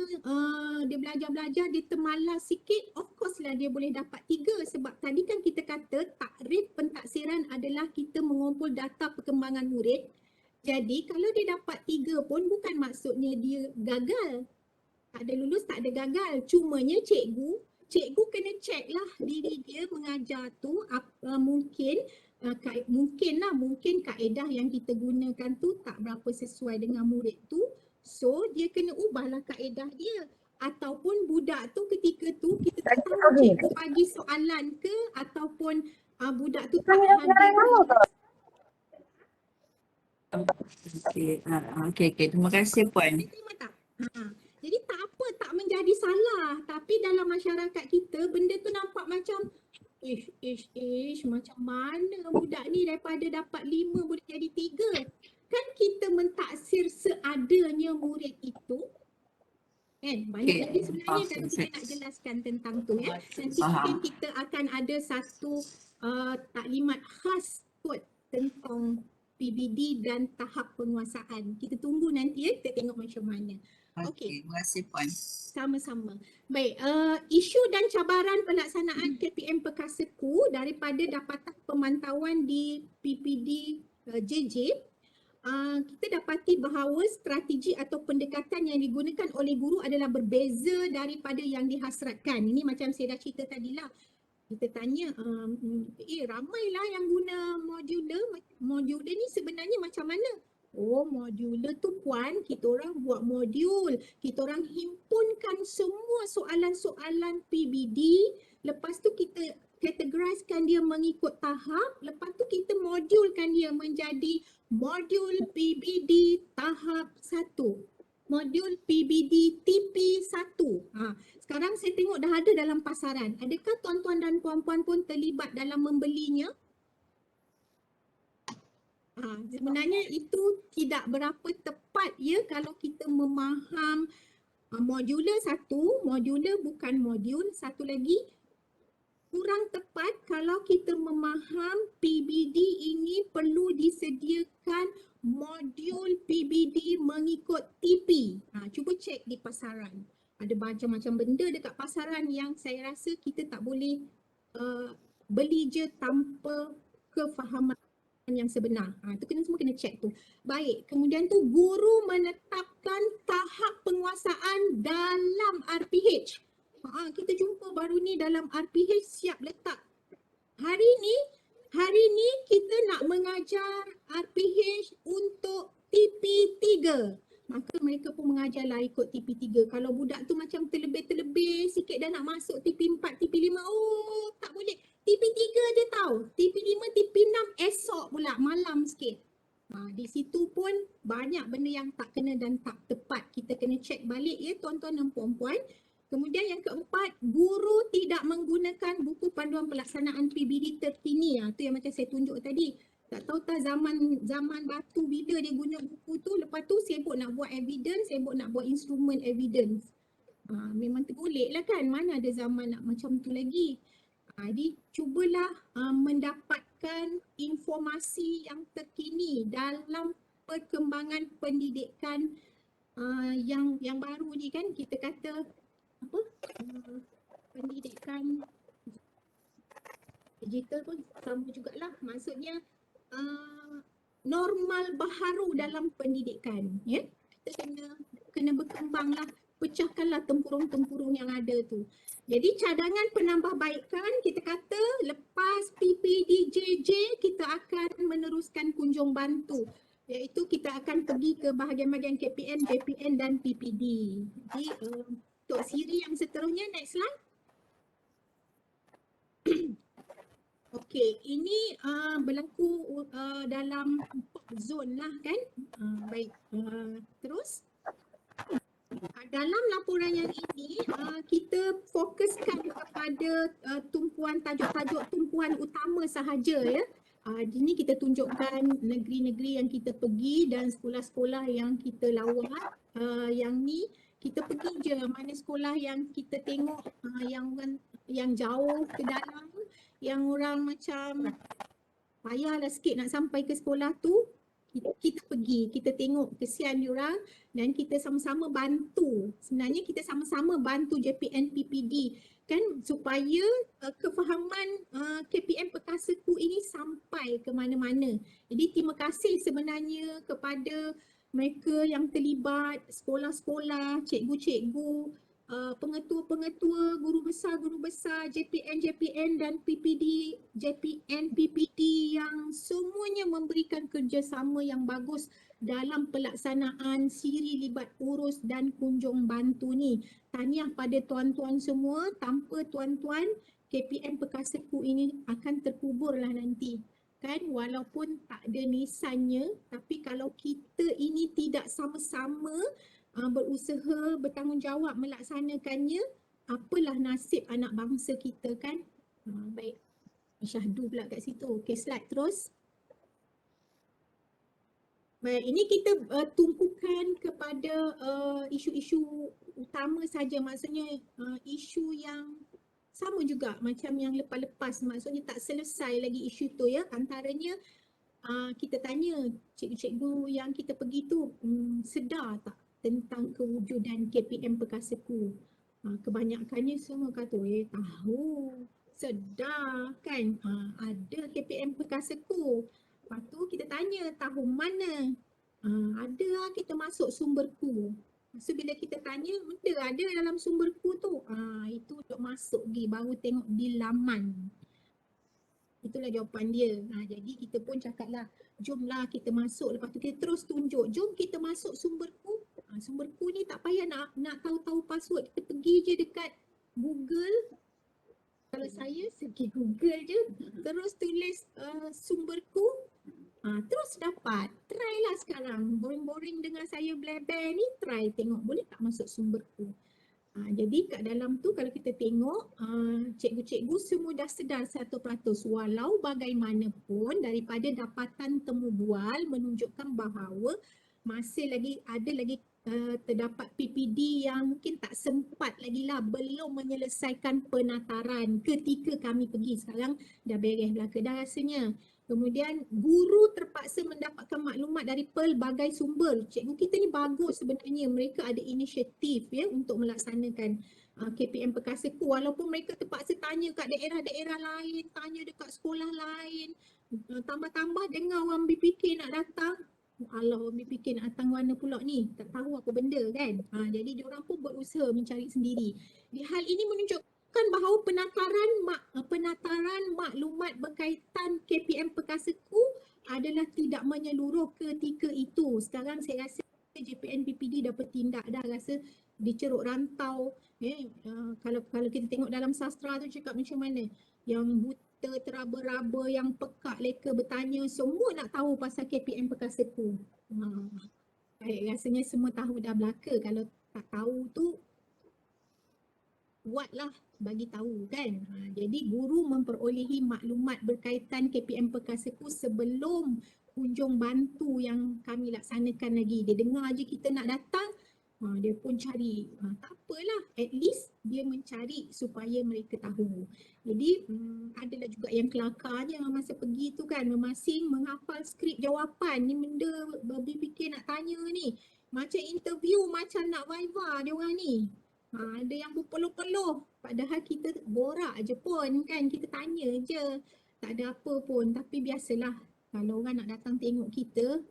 dia belajar-belajar, dia termalas sikit, of course lah dia boleh dapat 3 sebab tadi kan kita kata takrif pentaksiran adalah kita mengumpul data perkembangan murid. Jadi kalau dia dapat 3 pun bukan maksudnya dia gagal. Tak ada lulus, tak ada gagal. Cumanya cikgu kena check lah diri dia mengajar tu mungkin kaedah yang kita gunakan tu tak berapa sesuai dengan murid tu. So dia kena ubahlah kaedah dia. Ataupun budak tu ketika tu kita tak tahu cikgu bagi soalan ke ataupun budak tu tak hadir. Okey, terima kasih Puan. Terima tak? Jadi tak apa, tak menjadi salah. Tapi dalam masyarakat kita benda tu nampak macam macam mana budak ni daripada dapat 5 boleh jadi 3. Kan kita mentaksir seadanya murid itu. Kan? Banyak lagi sebenarnya kalau kita nak jelaskan tentang tu ya. Nanti mungkin kita akan ada satu taklimat khas kot tentang PBD dan tahap penguasaan. Kita tunggu nanti ya, kita tengok macam mana. Okey. Terima kasih Puan. Sama-sama. Baik, isu dan cabaran pelaksanaan KPM Perkasaku daripada dapatan pemantauan di PPD JJ, kita dapati bahawa strategi atau pendekatan yang digunakan oleh guru adalah berbeza daripada yang dihasratkan. Ini macam saya dah cerita tadilah. Kita tanya, ramailah yang guna modular. Modular ni sebenarnya macam mana? Oh, modular tu Puan, kita orang buat modul. Kita orang himpunkan semua soalan-soalan PBD. Lepas tu kita categorizekan dia mengikut tahap. Lepas tu kita modulkan dia menjadi modul PBD tahap 1. Modul PBD TP1. Sekarang saya tengok dah ada dalam pasaran. Adakah tuan-tuan dan puan-puan pun terlibat dalam membelinya? Sebenarnya itu tidak berapa tepat ya kalau kita memaham modular 1, modular bukan modul. Satu lagi, kurang tepat kalau kita memaham PBD ini perlu disediakan modul PBD mengikut TP. Cuba cek di pasaran. Ada macam-macam benda dekat pasaran yang saya rasa kita tak boleh beli je tanpa kefahaman yang sebenar. Itu semua kena cek tu. Baik, kemudian tu guru menetapkan tahap penguasaan dalam RPH. Kita jumpa baru ni dalam RPH siap letak. Hari ni kita nak mengajar RPH untuk TP3. Maka mereka pun mengajarlah ikut TP3. Kalau budak tu macam terlebih-terlebih sikit dah nak masuk TP4, TP5, oh tak boleh. TP3 je tau. TP5, TP6 esok pula malam sikit. Di situ pun banyak benda yang tak kena dan tak tepat. Kita kena cek balik ya tuan-tuan dan puan-puan. Kemudian yang keempat, guru tidak menggunakan buku panduan pelaksanaan PBD terkini. Itu yang macam saya tunjuk tadi. Tak tahu tak zaman batu bila dia guna buku tu, lepas tu sibuk nak buat evidence, sibuk nak buat instrumen evidence. Memang tergolek lah kan, mana ada zaman nak macam tu lagi. Jadi cubalah mendapatkan informasi yang terkini dalam perkembangan pendidikan yang baru ni kan. Kita kata apa? Pendidikan digital pun sama jugalah. Maksudnya normal baharu dalam pendidikan, ya. Kita kena berkembanglah, pecahkanlah tempurung-tempurung yang ada tu. Jadi cadangan penambahbaikan, kita kata lepas PPDJJ kita akan meneruskan kunjung bantu, iaitu kita akan pergi ke bahagian-bahagian KPM, JPN dan PPD. Jadi untuk siri yang seterusnya, next slide. Okey, ini berlaku dalam 4 zon lah kan. Baik, terus. Dalam laporan yang ini, kita fokuskan kepada tumpuan tajuk-tajuk tumpuan utama sahaja ya. Di sini kita tunjukkan negeri-negeri yang kita pergi dan sekolah-sekolah yang kita lawat. Yang ni kita pergi je mana sekolah yang kita tengok yang jauh ke dalam. yang orang macam payahlah sikit nak sampai ke sekolah tu, kita pergi, kita tengok kesian diorang dan kita sama-sama bantu. Sebenarnya kita sama-sama bantu JPN PPD kan supaya kefahaman KPM Perkasaku ini sampai ke mana-mana. Jadi terima kasih sebenarnya kepada mereka yang terlibat, sekolah-sekolah, cikgu-cikgu, pengetua-pengetua, guru besar, JPN dan PPD, JPN PPD yang semuanya memberikan kerjasama yang bagus dalam pelaksanaan siri libat urus dan kunjung bantu ni. Tahniah pada tuan-tuan semua, tanpa tuan-tuan KPM Perkasaku ini akan terkuburlah nanti. Kan walaupun tak ada nisannya, tapi kalau kita ini tidak sama-sama berusaha, bertanggungjawab melaksanakannya, apalah nasib anak bangsa kita kan. Baik, syahdu pula kat situ. Okay, slide terus. Baik, ini kita tumpukan kepada isu-isu utama saja, maksudnya isu yang sama juga macam yang lepas-lepas, maksudnya tak selesai lagi isu tu ya. Antaranya kita tanya cikgu-cikgu yang kita pergi tu sedar tak tentang kewujudan KPM Perkasaku. Kebanyakannya semua kata, tahu, sedar kan, ada KPM Perkasaku. Lepas tu kita tanya tahun mana, ada lah kita masuk sumberku. So bila kita tanya, ada dalam sumberku tu, itu untuk masuk pergi, baru tengok di laman. Itulah jawapan dia. Jadi kita pun cakaplah, jomlah kita masuk, lepas tu kita terus tunjuk, jom kita masuk sumberku. Sumberku ni tak payah nak tahu-tahu password, kita pergi je dekat Google. Kalau saya pergi Google je, terus tulis sumberku, terus dapat. Try lah sekarang, boring-boring dengan saya bleber ni, try tengok boleh tak masuk sumberku. Jadi kat dalam tu kalau kita tengok, cikgu-cikgu semua dah sedar 100%, walau bagaimanapun daripada dapatan temu bual menunjukkan bahawa masih lagi ada lagi terdapat PPD yang mungkin tak sempat lagi lah, belum menyelesaikan penataran ketika kami pergi. Sekarang dah beres belaka dah rasanya. Kemudian guru terpaksa mendapatkan maklumat dari pelbagai sumber. Cikgu kita ni bagus sebenarnya, mereka ada inisiatif ya untuk melaksanakan KPM Perkasaku, walaupun mereka terpaksa tanya kat daerah-daerah lain, tanya dekat sekolah lain, tambah-tambah dengar orang BPK nak datang. Allah, orang BPK nak datang mana pula ni, tak tahu apa benda kan. Jadi diorang pun berusaha mencari sendiri. Di hal ini menunjukkan bahawa penataran maklumat berkaitan KPM Perkasaku adalah tidak menyeluruh ketika itu. Sekarang saya rasa JPN PPD dah bertindak, dah rasa diceruk rantau. Kalau kita tengok dalam sastra tu cakap macam mana, yang buta, teraba-raba, yang pekak leka bertanya, semua nak tahu pasal KPM Perkasaku. Baik, rasanya semua tahu dah belaka. Kalau tak tahu tu buatlah, bagi tahu kan. Jadi guru memperolehi maklumat berkaitan KPM Perkasaku sebelum kunjung bantu yang kami laksanakan lagi. Dia dengar je kita nak datang, dia pun cari. Tak apalah, at least dia mencari supaya mereka tahu. Jadi adalah juga yang kelakarnya masa pergi tu kan, masing menghafal skrip jawapan. Ni benda BPK nak tanya ni, macam interview, macam nak viva dia orang ni. Ada yang berpeluh-peluh, padahal kita borak je pun kan, kita tanya je, tak ada apa pun. Tapi biasalah, kalau orang nak datang tengok kita,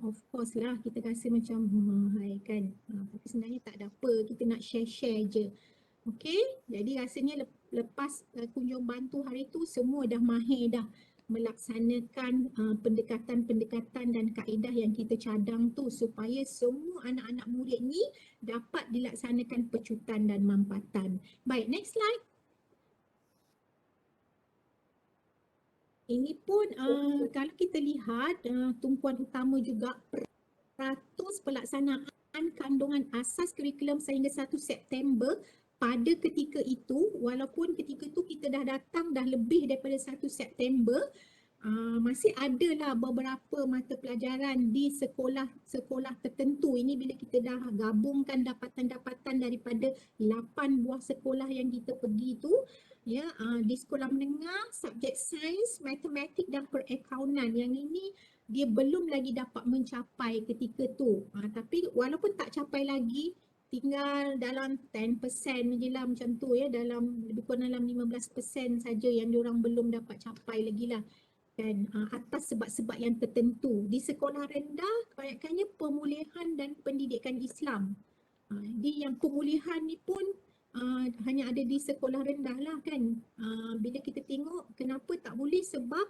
of course lah kita rasa macam hai kan. Tapi sebenarnya tak ada apa, kita nak share-share je. Okey, jadi rasanya lepas kunjung bantu hari tu semua dah mahir dah melaksanakan pendekatan-pendekatan dan kaedah yang kita cadang tu supaya semua anak-anak murid ni dapat dilaksanakan pecutan dan mampatan. Baik, next slide. Ini pun kalau kita lihat tumpuan utama juga peratus pelaksanaan kandungan asas kurikulum sehingga 1 September pada ketika itu, walaupun ketika itu kita dah datang dah lebih daripada 1 September, masih adalah beberapa mata pelajaran di sekolah-sekolah tertentu. Ini bila kita dah gabungkan dapatan-dapatan daripada 8 buah sekolah yang kita pergi tu, Ya, di sekolah menengah, subjek sains, matematik dan perakaunan. Yang ini dia belum lagi dapat mencapai ketika tu. Tapi walaupun tak capai lagi, tinggal dalam 10% je lah macam tu ya, dalam lebih kurang dalam 15% saja yang diorang belum dapat capai lagi lah. Kan, atas sebab-sebab yang tertentu. Di sekolah rendah, kebanyakannya pemulihan dan pendidikan Islam. Jadi yang pemulihan ni pun hanya ada di sekolah rendah lah kan. Bila kita tengok kenapa tak boleh, sebab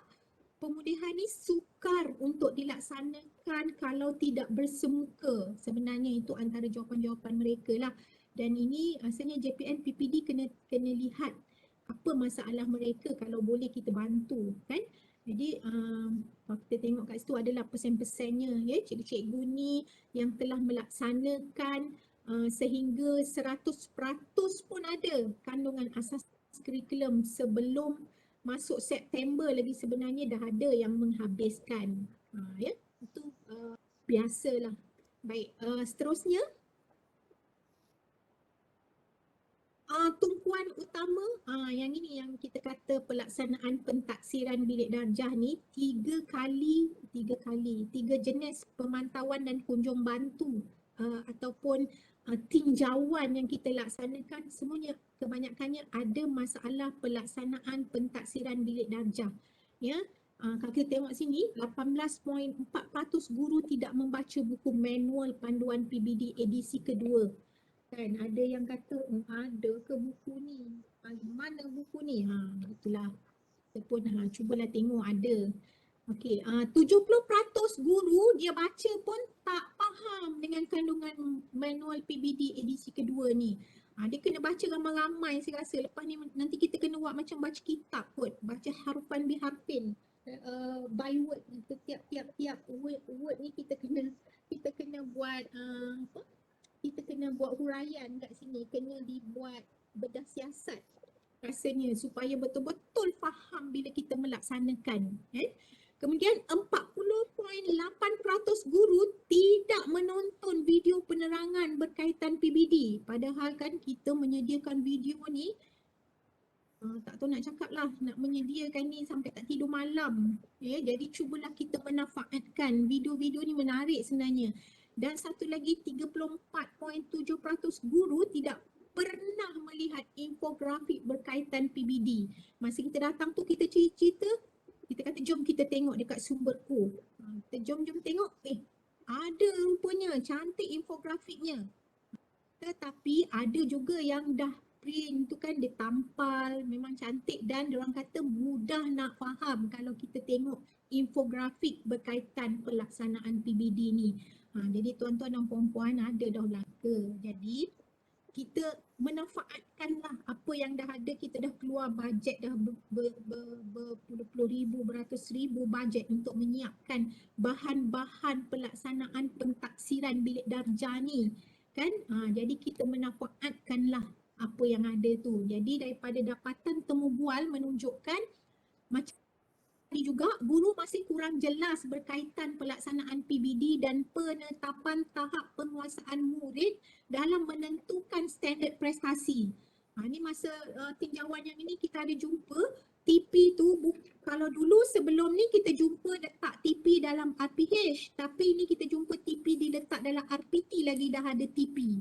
pemulihan ni sukar untuk dilaksanakan kalau tidak bersemuka. Sebenarnya itu antara jawapan-jawapan mereka lah. Dan ini asalnya JPN PPD kena lihat apa masalah mereka, kalau boleh kita bantu kan. Jadi kalau kita tengok kat situ adalah persen-persennya ya, cikgu-cikgu ni yang telah melaksanakan sehingga 100% pun ada kandungan asas kurikulum sebelum masuk September lagi, sebenarnya dah ada yang menghabiskan. Ya, itu biasalah. Baik, seterusnya tumpuan utama, yang ini yang kita kata pelaksanaan pentaksiran bilik darjah ni, tiga jenis pemantauan dan kunjung bantu ataupun tinjauan yang kita laksanakan, semuanya kebanyakannya ada masalah pelaksanaan pentaksiran bilik darjah. Ya, kalau kita tengok sini 18.4% guru tidak membaca buku manual panduan PBD edisi kedua. Kan ada yang kata ada ke buku ni? Mana buku ni? Itulah. Kita pun cubalah tengok ada. Okey, 70% guru dia baca pun tak faham dengan kandungan manual PBD edisi kedua ni. Dia kena baca ramai-ramai saya rasa. Lepas ni nanti kita kena buat macam baca kitab kot. Baca harfan biharfin. By word. Tiap-tiap word ni kita kena buat apa? Kita kena buat huraian kat sini. Kena dibuat bedah siasat rasanya supaya betul-betul faham bila kita melaksanakan. Kemudian 40.8% guru tidak menonton video penerangan berkaitan PBD. Padahal kan kita menyediakan video ni, tak tahu nak cakap lah, nak menyediakan ni sampai tak tidur malam. Ya, jadi cubalah kita manfaatkan. Video-video ni menarik sebenarnya. Dan satu lagi 34.7% guru tidak pernah melihat infografik berkaitan PBD. Masa kita datang tu kita cerita, kita kata jom kita tengok dekat sumberku. Kita jom tengok, ada rupanya cantik infografiknya. Tetapi ada juga yang dah print tu kan, dia tampal, memang cantik dan diorang kata mudah nak faham kalau kita tengok infografik berkaitan pelaksanaan PBD ni. Jadi tuan-tuan dan puan-puan ada dah laka. Jadi kita manfaatkanlah apa yang dah ada. Kita dah keluar bajet dah berpuluh-puluh ribu, beratus ribu bajet untuk menyiapkan bahan-bahan pelaksanaan pentaksiran bilik darjah ni kan. Jadi kita manfaatkanlah apa yang ada tu. Jadi daripada dapatan temu bual menunjukkan macam tadi juga guru masih kurang jelas berkaitan pelaksanaan PBD dan penetapan tahap penguasaan murid dalam menentukan standard prestasi. Ini masa tinjauan yang ini kita ada jumpa TP tu, kalau dulu sebelum ni kita jumpa letak TP dalam RPH, tapi ini kita jumpa TP diletak dalam RPT lagi dah ada TP.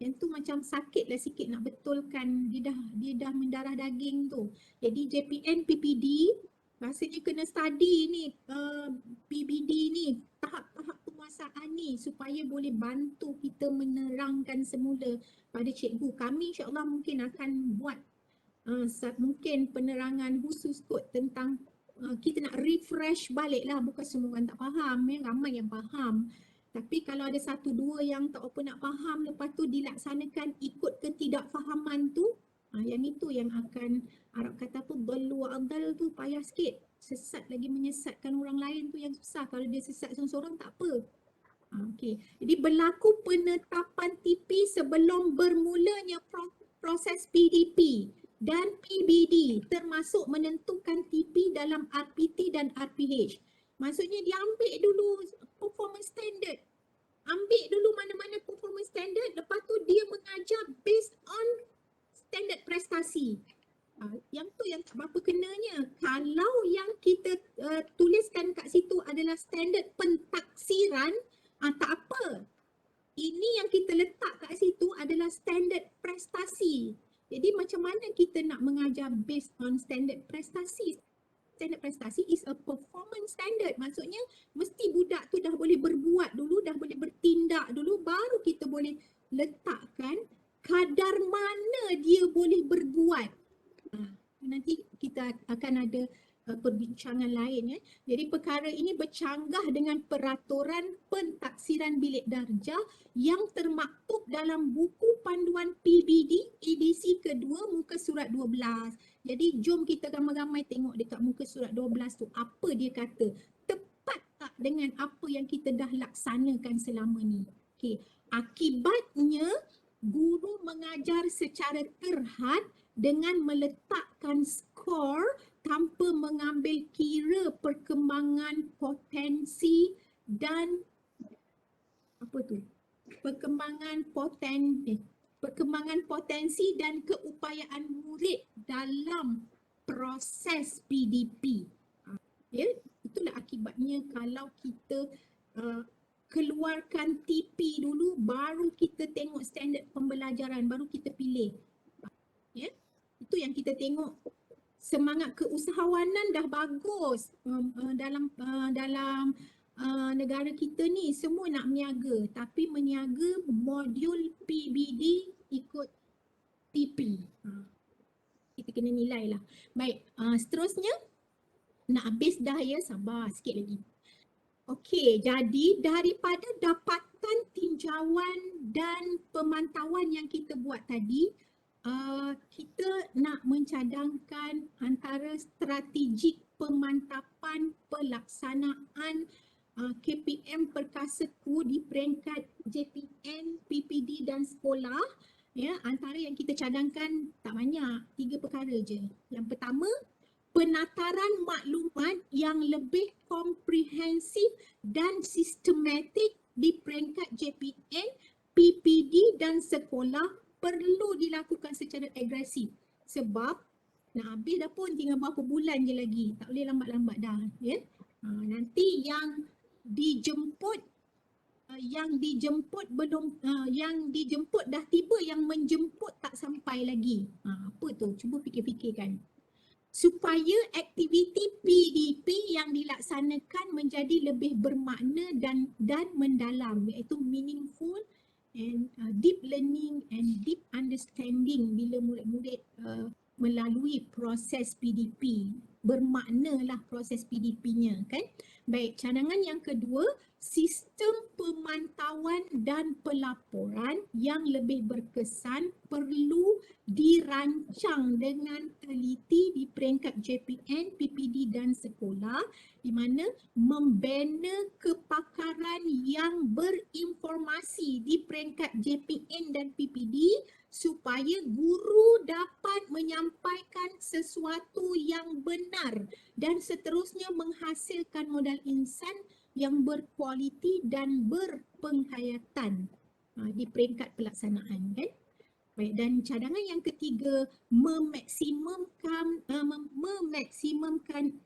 Yang tu macam sakit lah sikit nak betulkan, dia dah mendarah daging tu. Jadi JPN PPD rasanya kena study ni PBD ni, tahap-tahap penguasaan ni supaya boleh bantu kita menerangkan semula pada cikgu. Kami insyaAllah mungkin akan buat mungkin penerangan khusus kot tentang kita nak refresh balik lah, bukan semua orang tak faham ya, ramai yang faham. Tapi kalau ada satu dua yang tak apa nak faham, lepas tu dilaksanakan ikut ketidakfahaman tu, yang itu yang akan Arab kata apa, dalu adal tu payah sikit. Sesat lagi menyesatkan orang lain tu yang susah. Kalau dia sesat seorang-seorang tak apa. Okey. Jadi berlaku penetapan TP sebelum bermulanya proses PDP dan PBD, termasuk menentukan TP dalam RPT dan RPH. Maksudnya dia ambil dulu performance standard. Ambil dulu mana-mana performance standard, lepas tu dia mengajar based on standard prestasi. Yang tu yang tak berapa kenanya. Kalau yang kita tuliskan kat situ adalah standard pentaksiran, tak apa. Ini yang kita letak kat situ adalah standard prestasi. Jadi macam mana kita nak mengajar based on standard prestasi? Standard prestasi is a performance standard. Maksudnya mesti budak tu dah boleh berbuat dulu, dah boleh bertindak dulu, baru kita boleh letakkan kadar mana dia boleh berbuat. Nanti kita akan ada perbincangan lain ya. Jadi perkara ini bercanggah dengan peraturan pentaksiran bilik darjah yang termaktub dalam buku panduan PBD edisi kedua muka surat 12. Jadi jom kita ramai-ramai tengok dekat muka surat 12 tu apa dia kata. Tepat tak dengan apa yang kita dah laksanakan selama ni? Okey, akibatnya guru mengajar secara terhad dengan meletakkan skor tanpa mengambil kira perkembangan potensi dan perkembangan potensi dan keupayaan murid dalam proses PDP. Ya, itulah akibatnya kalau kita keluarkan TP dulu, baru kita tengok standard pembelajaran, baru kita pilih. Ya, itu yang kita tengok. Semangat keusahawanan dah bagus dalam negara kita ni, semua nak meniaga, tapi meniaga modul PBD ikut TP. Kita kena nilai lah. Baik, seterusnya nak habis dah ya, sabar sikit lagi. Okey, jadi daripada dapatan tinjauan dan pemantauan yang kita buat tadi, kita nak mencadangkan antara strategik pemantapan pelaksanaan KPM Perkasaku di peringkat JPN, PPD dan sekolah. Ya, antara yang kita cadangkan tak banyak, 3 perkara je. Yang pertama, penataran maklumat yang lebih komprehensif dan sistematik di peringkat JPN, PPD dan sekolah perlu dilakukan secara agresif. Sebab nak habis dah pun, tinggal berapa bulan je lagi. Tak boleh lambat-lambat dah. Ya? Nanti yang dijemput belum, yang dijemput dah tiba, yang menjemput tak sampai lagi. Apa tu? Cuba fikir-fikirkan. Supaya aktiviti PDP yang dilaksanakan menjadi lebih bermakna dan mendalam, iaitu meaningful and deep learning and deep understanding bila murid-murid melalui proses PDP. Bermaknalah proses PDP-nya, kan? Baik, cadangan yang kedua, sistem pemantauan dan pelaporan yang lebih berkesan perlu dirancang dengan teliti di peringkat JPN, PPD dan sekolah, di mana membina kepakaran yang berinformasi di peringkat JPN dan PPD supaya guru dapat menyampaikan sesuatu yang benar dan seterusnya menghasilkan modal insan yang berkualiti dan berpenghayatan di peringkat pelaksanaan, kan? Baik, dan cadangan yang ketiga, memmaksimumkan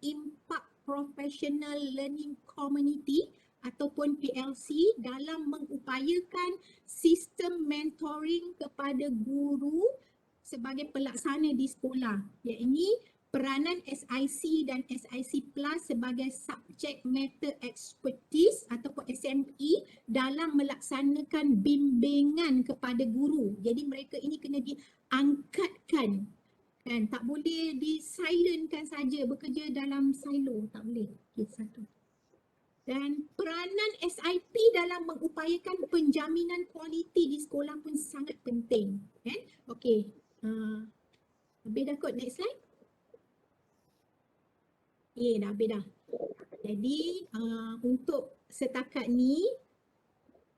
impak professional learning community ataupun PLC dalam mengupayakan sistem mentoring kepada guru sebagai pelaksana di sekolah, iaitu peranan SIC dan SIC Plus sebagai subject matter expertise ataupun SME dalam melaksanakan bimbingan kepada guru. Jadi mereka ini kena diangkatkan, kan? Tak boleh di-silentkan saja, bekerja dalam silo, tak boleh. Okay, satu. Dan peranan SIP dalam mengupayakan penjaminan kualiti di sekolah pun sangat penting, kan? Okey. Habis dah kot, next slide. Dah habis dah. Jadi untuk setakat ni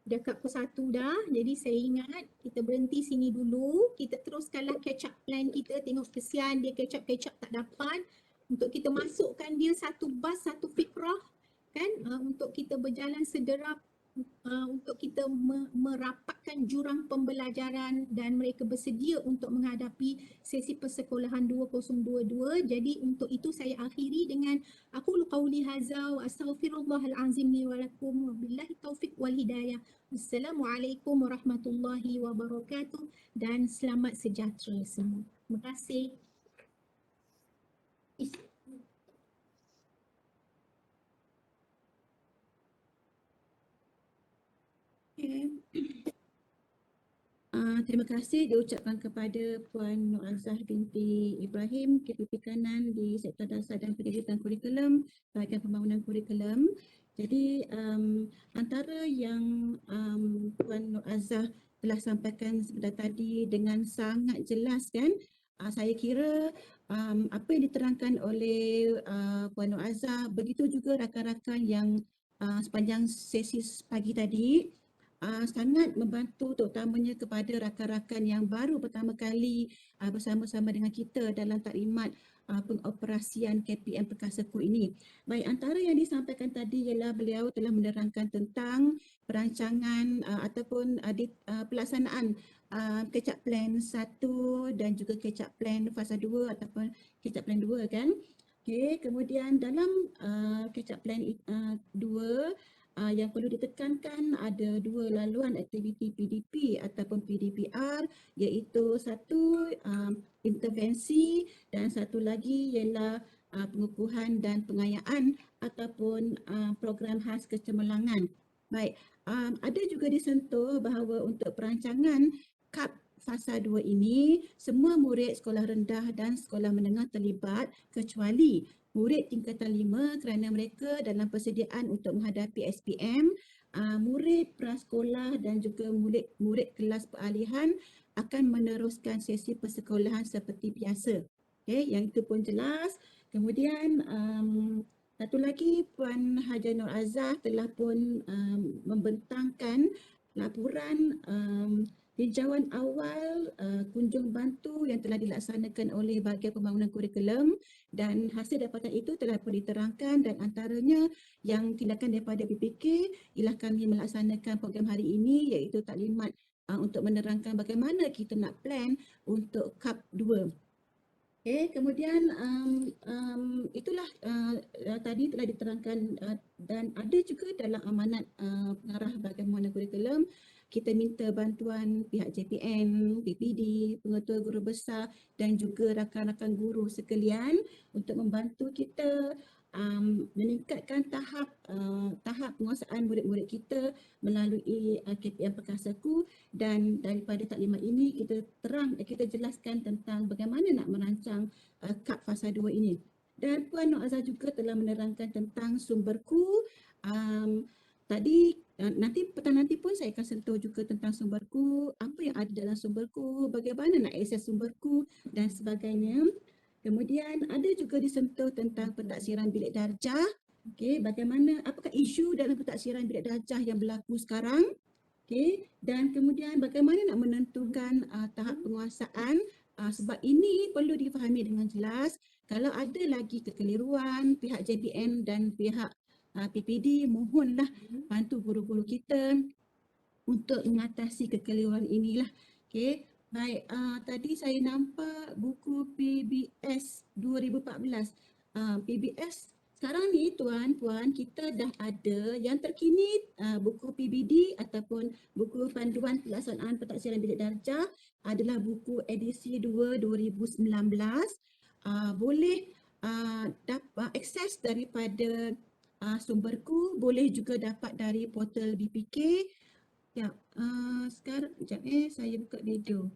dah kat pukul 1 dah. Jadi saya ingat kita berhenti sini dulu. Kita teruskanlah catch up plan kita. Tengok kesian dia catch up tak dapat. Untuk kita masukkan dia satu bas, satu fikrah, kan, untuk kita berjalan sederap untuk kita merapatkan jurang pembelajaran dan mereka bersedia untuk menghadapi sesi persekolahan 2022. Jadi untuk itu saya akhiri dengan aku qauli hadza wa astaghfirullahal azim li wa lakum wa billahi taufiq wal hidayah. Assalamualaikum warahmatullahi wabarakatuh dan selamat sejahtera semua. Terima kasih. Terima kasih diucapkan kepada Puan Nuazah binti Ibrahim, KPP Kanan di Sektor Dasar dan Pendidikan Kurikulum, bahagian pembangunan kurikulum. Jadi antara yang Puan Nuazah telah sampaikan sebentar tadi dengan sangat jelas kan, saya kira apa yang diterangkan oleh Puan Nuazah, begitu juga rakan-rakan yang sepanjang sesi pagi tadi sangat membantu terutamanya kepada rakan-rakan yang baru pertama kali bersama-sama dengan kita dalam taklimat pengoperasian KPM Perkasaku ini. Baik, antara yang disampaikan tadi ialah beliau telah menerangkan tentang perancangan ataupun pelaksanaan Kecap Plan 1 dan juga Kecap Plan Fasa 2 ataupun Kecap Plan 2 kan. Okey, kemudian dalam Kecap Plan 2 yang perlu ditekankan ada dua laluan aktiviti PDP ataupun PDPR, iaitu satu intervensi dan satu lagi ialah pengukuhan dan pengayaan ataupun program khas kecemerlangan. Baik, ada juga disentuh bahawa untuk perancangan KAP Fasa 2 ini, semua murid sekolah rendah dan sekolah menengah terlibat kecuali murid tingkatan 5 kerana mereka dalam persediaan untuk menghadapi SPM, murid prasekolah dan juga murid kelas peralihan akan meneruskan sesi persekolahan seperti biasa. Okay, yang itu pun jelas. Kemudian satu lagi Puan Haja Nur Azah telah pun membentangkan laporan tinjauan awal kunjung bantu yang telah dilaksanakan oleh bahagian pembangunan kurikulum dan hasil dapatan itu telah pun diterangkan dan antaranya yang tindakan daripada BPK ialah kami melaksanakan program hari ini iaitu taklimat untuk menerangkan bagaimana kita nak plan untuk KAP 2. Okay, kemudian itulah tadi telah diterangkan dan ada juga dalam amanat pengarah bahagian pembangunan kurikulum kita minta bantuan pihak JPN, PPD, pengetua guru besar dan juga rakan-rakan guru sekalian untuk membantu kita meningkatkan tahap penguasaan murid-murid kita melalui KPM Perkasaku dan daripada taklimat ini kita jelaskan tentang bagaimana nak merancang KAP Fasa 2 ini. Dan Puan Nuazah juga telah menerangkan tentang sumberku. Tadi nanti petang nanti pun saya akan sentuh juga tentang sumberku, apa yang ada dalam sumberku, bagaimana nak akses sumberku dan sebagainya. Kemudian ada juga disentuh tentang pentaksiran bilik darjah. Okey, bagaimana apakah isu dalam pentaksiran bilik darjah yang berlaku sekarang? Okey, dan kemudian bagaimana nak menentukan tahap penguasaan sebab ini perlu difahami dengan jelas. Kalau ada lagi kekeliruan pihak JPN dan pihak PPD, mohonlah bantu guru-guru kita untuk mengatasi kekeliruan inilah. Okey, baik, tadi saya nampak buku PBS 2014. PBS sekarang ni tuan-puan kita dah ada yang terkini buku PBD ataupun buku panduan pelaksanaan pentaksiran bilik darjah adalah buku edisi 2 2019. Boleh dapat akses daripada sumberku, boleh juga dapat dari portal BPK. Ya, sekarang sekejap saya buka video.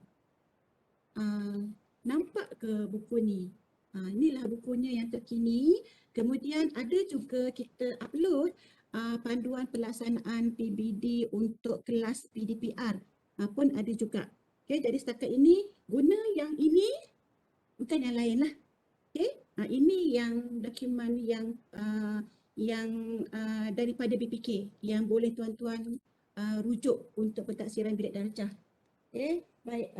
Nampak ke buku ni? Inilah bukunya yang terkini. Kemudian ada juga kita upload panduan pelaksanaan PBD untuk kelas PDPR pun ada juga. Okay, jadi setakat ini guna yang ini, bukan yang lain lah. Okay, ini yang dokumen yang daripada BPK yang boleh tuan-tuan rujuk untuk pentaksiran bilik darjah. Okay, baik,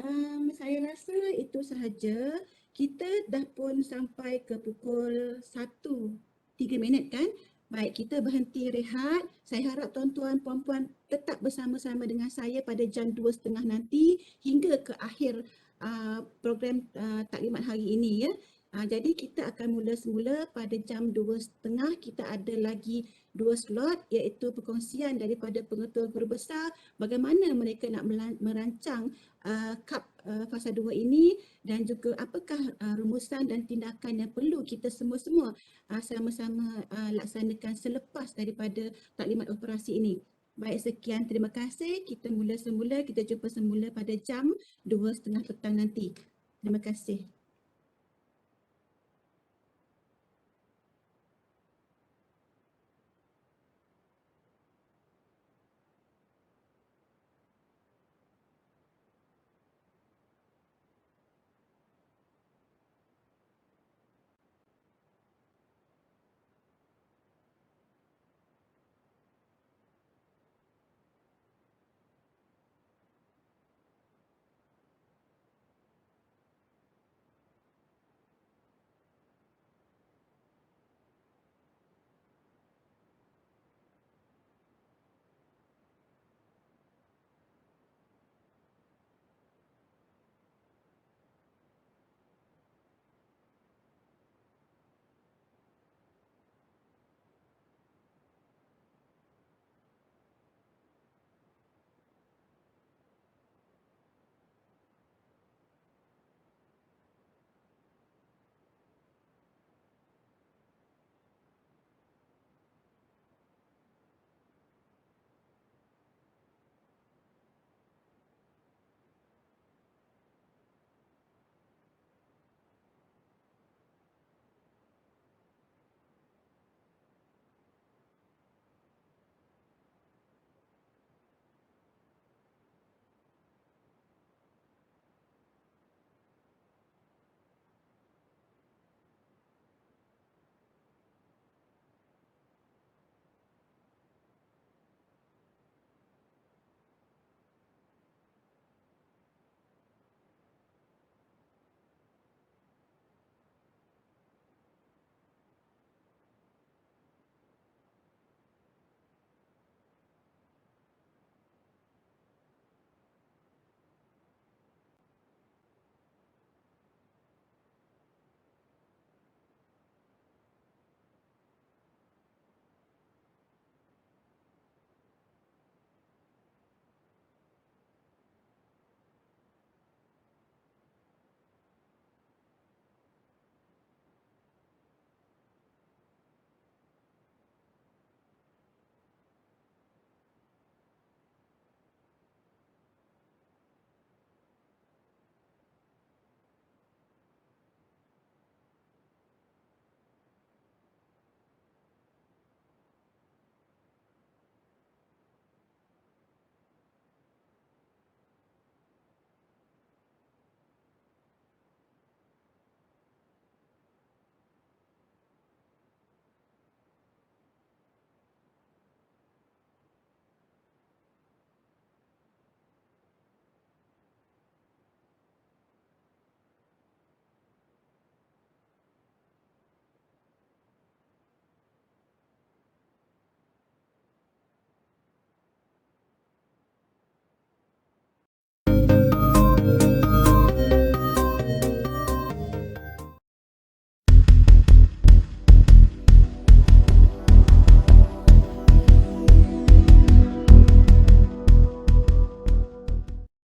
saya rasa itu sahaja. Kita dah pun sampai ke pukul 1:03 kan. Baik, kita berhenti rehat. Saya harap tuan-tuan, puan-puan tetap bersama-sama dengan saya pada jam 2.30 nanti hingga ke akhir program taklimat hari ini ya. Jadi kita akan mula semula pada jam 2.30. Kita ada lagi 2 slot iaitu perkongsian daripada pengetua guru besar bagaimana mereka nak merancang KAP fasa 2 ini dan juga apakah rumusan dan tindakan yang perlu kita semua-semua sama-sama laksanakan selepas daripada taklimat operasi ini. Baik, sekian, terima kasih. Kita mula semula, kita jumpa semula pada jam 2.30 petang nanti. Terima kasih.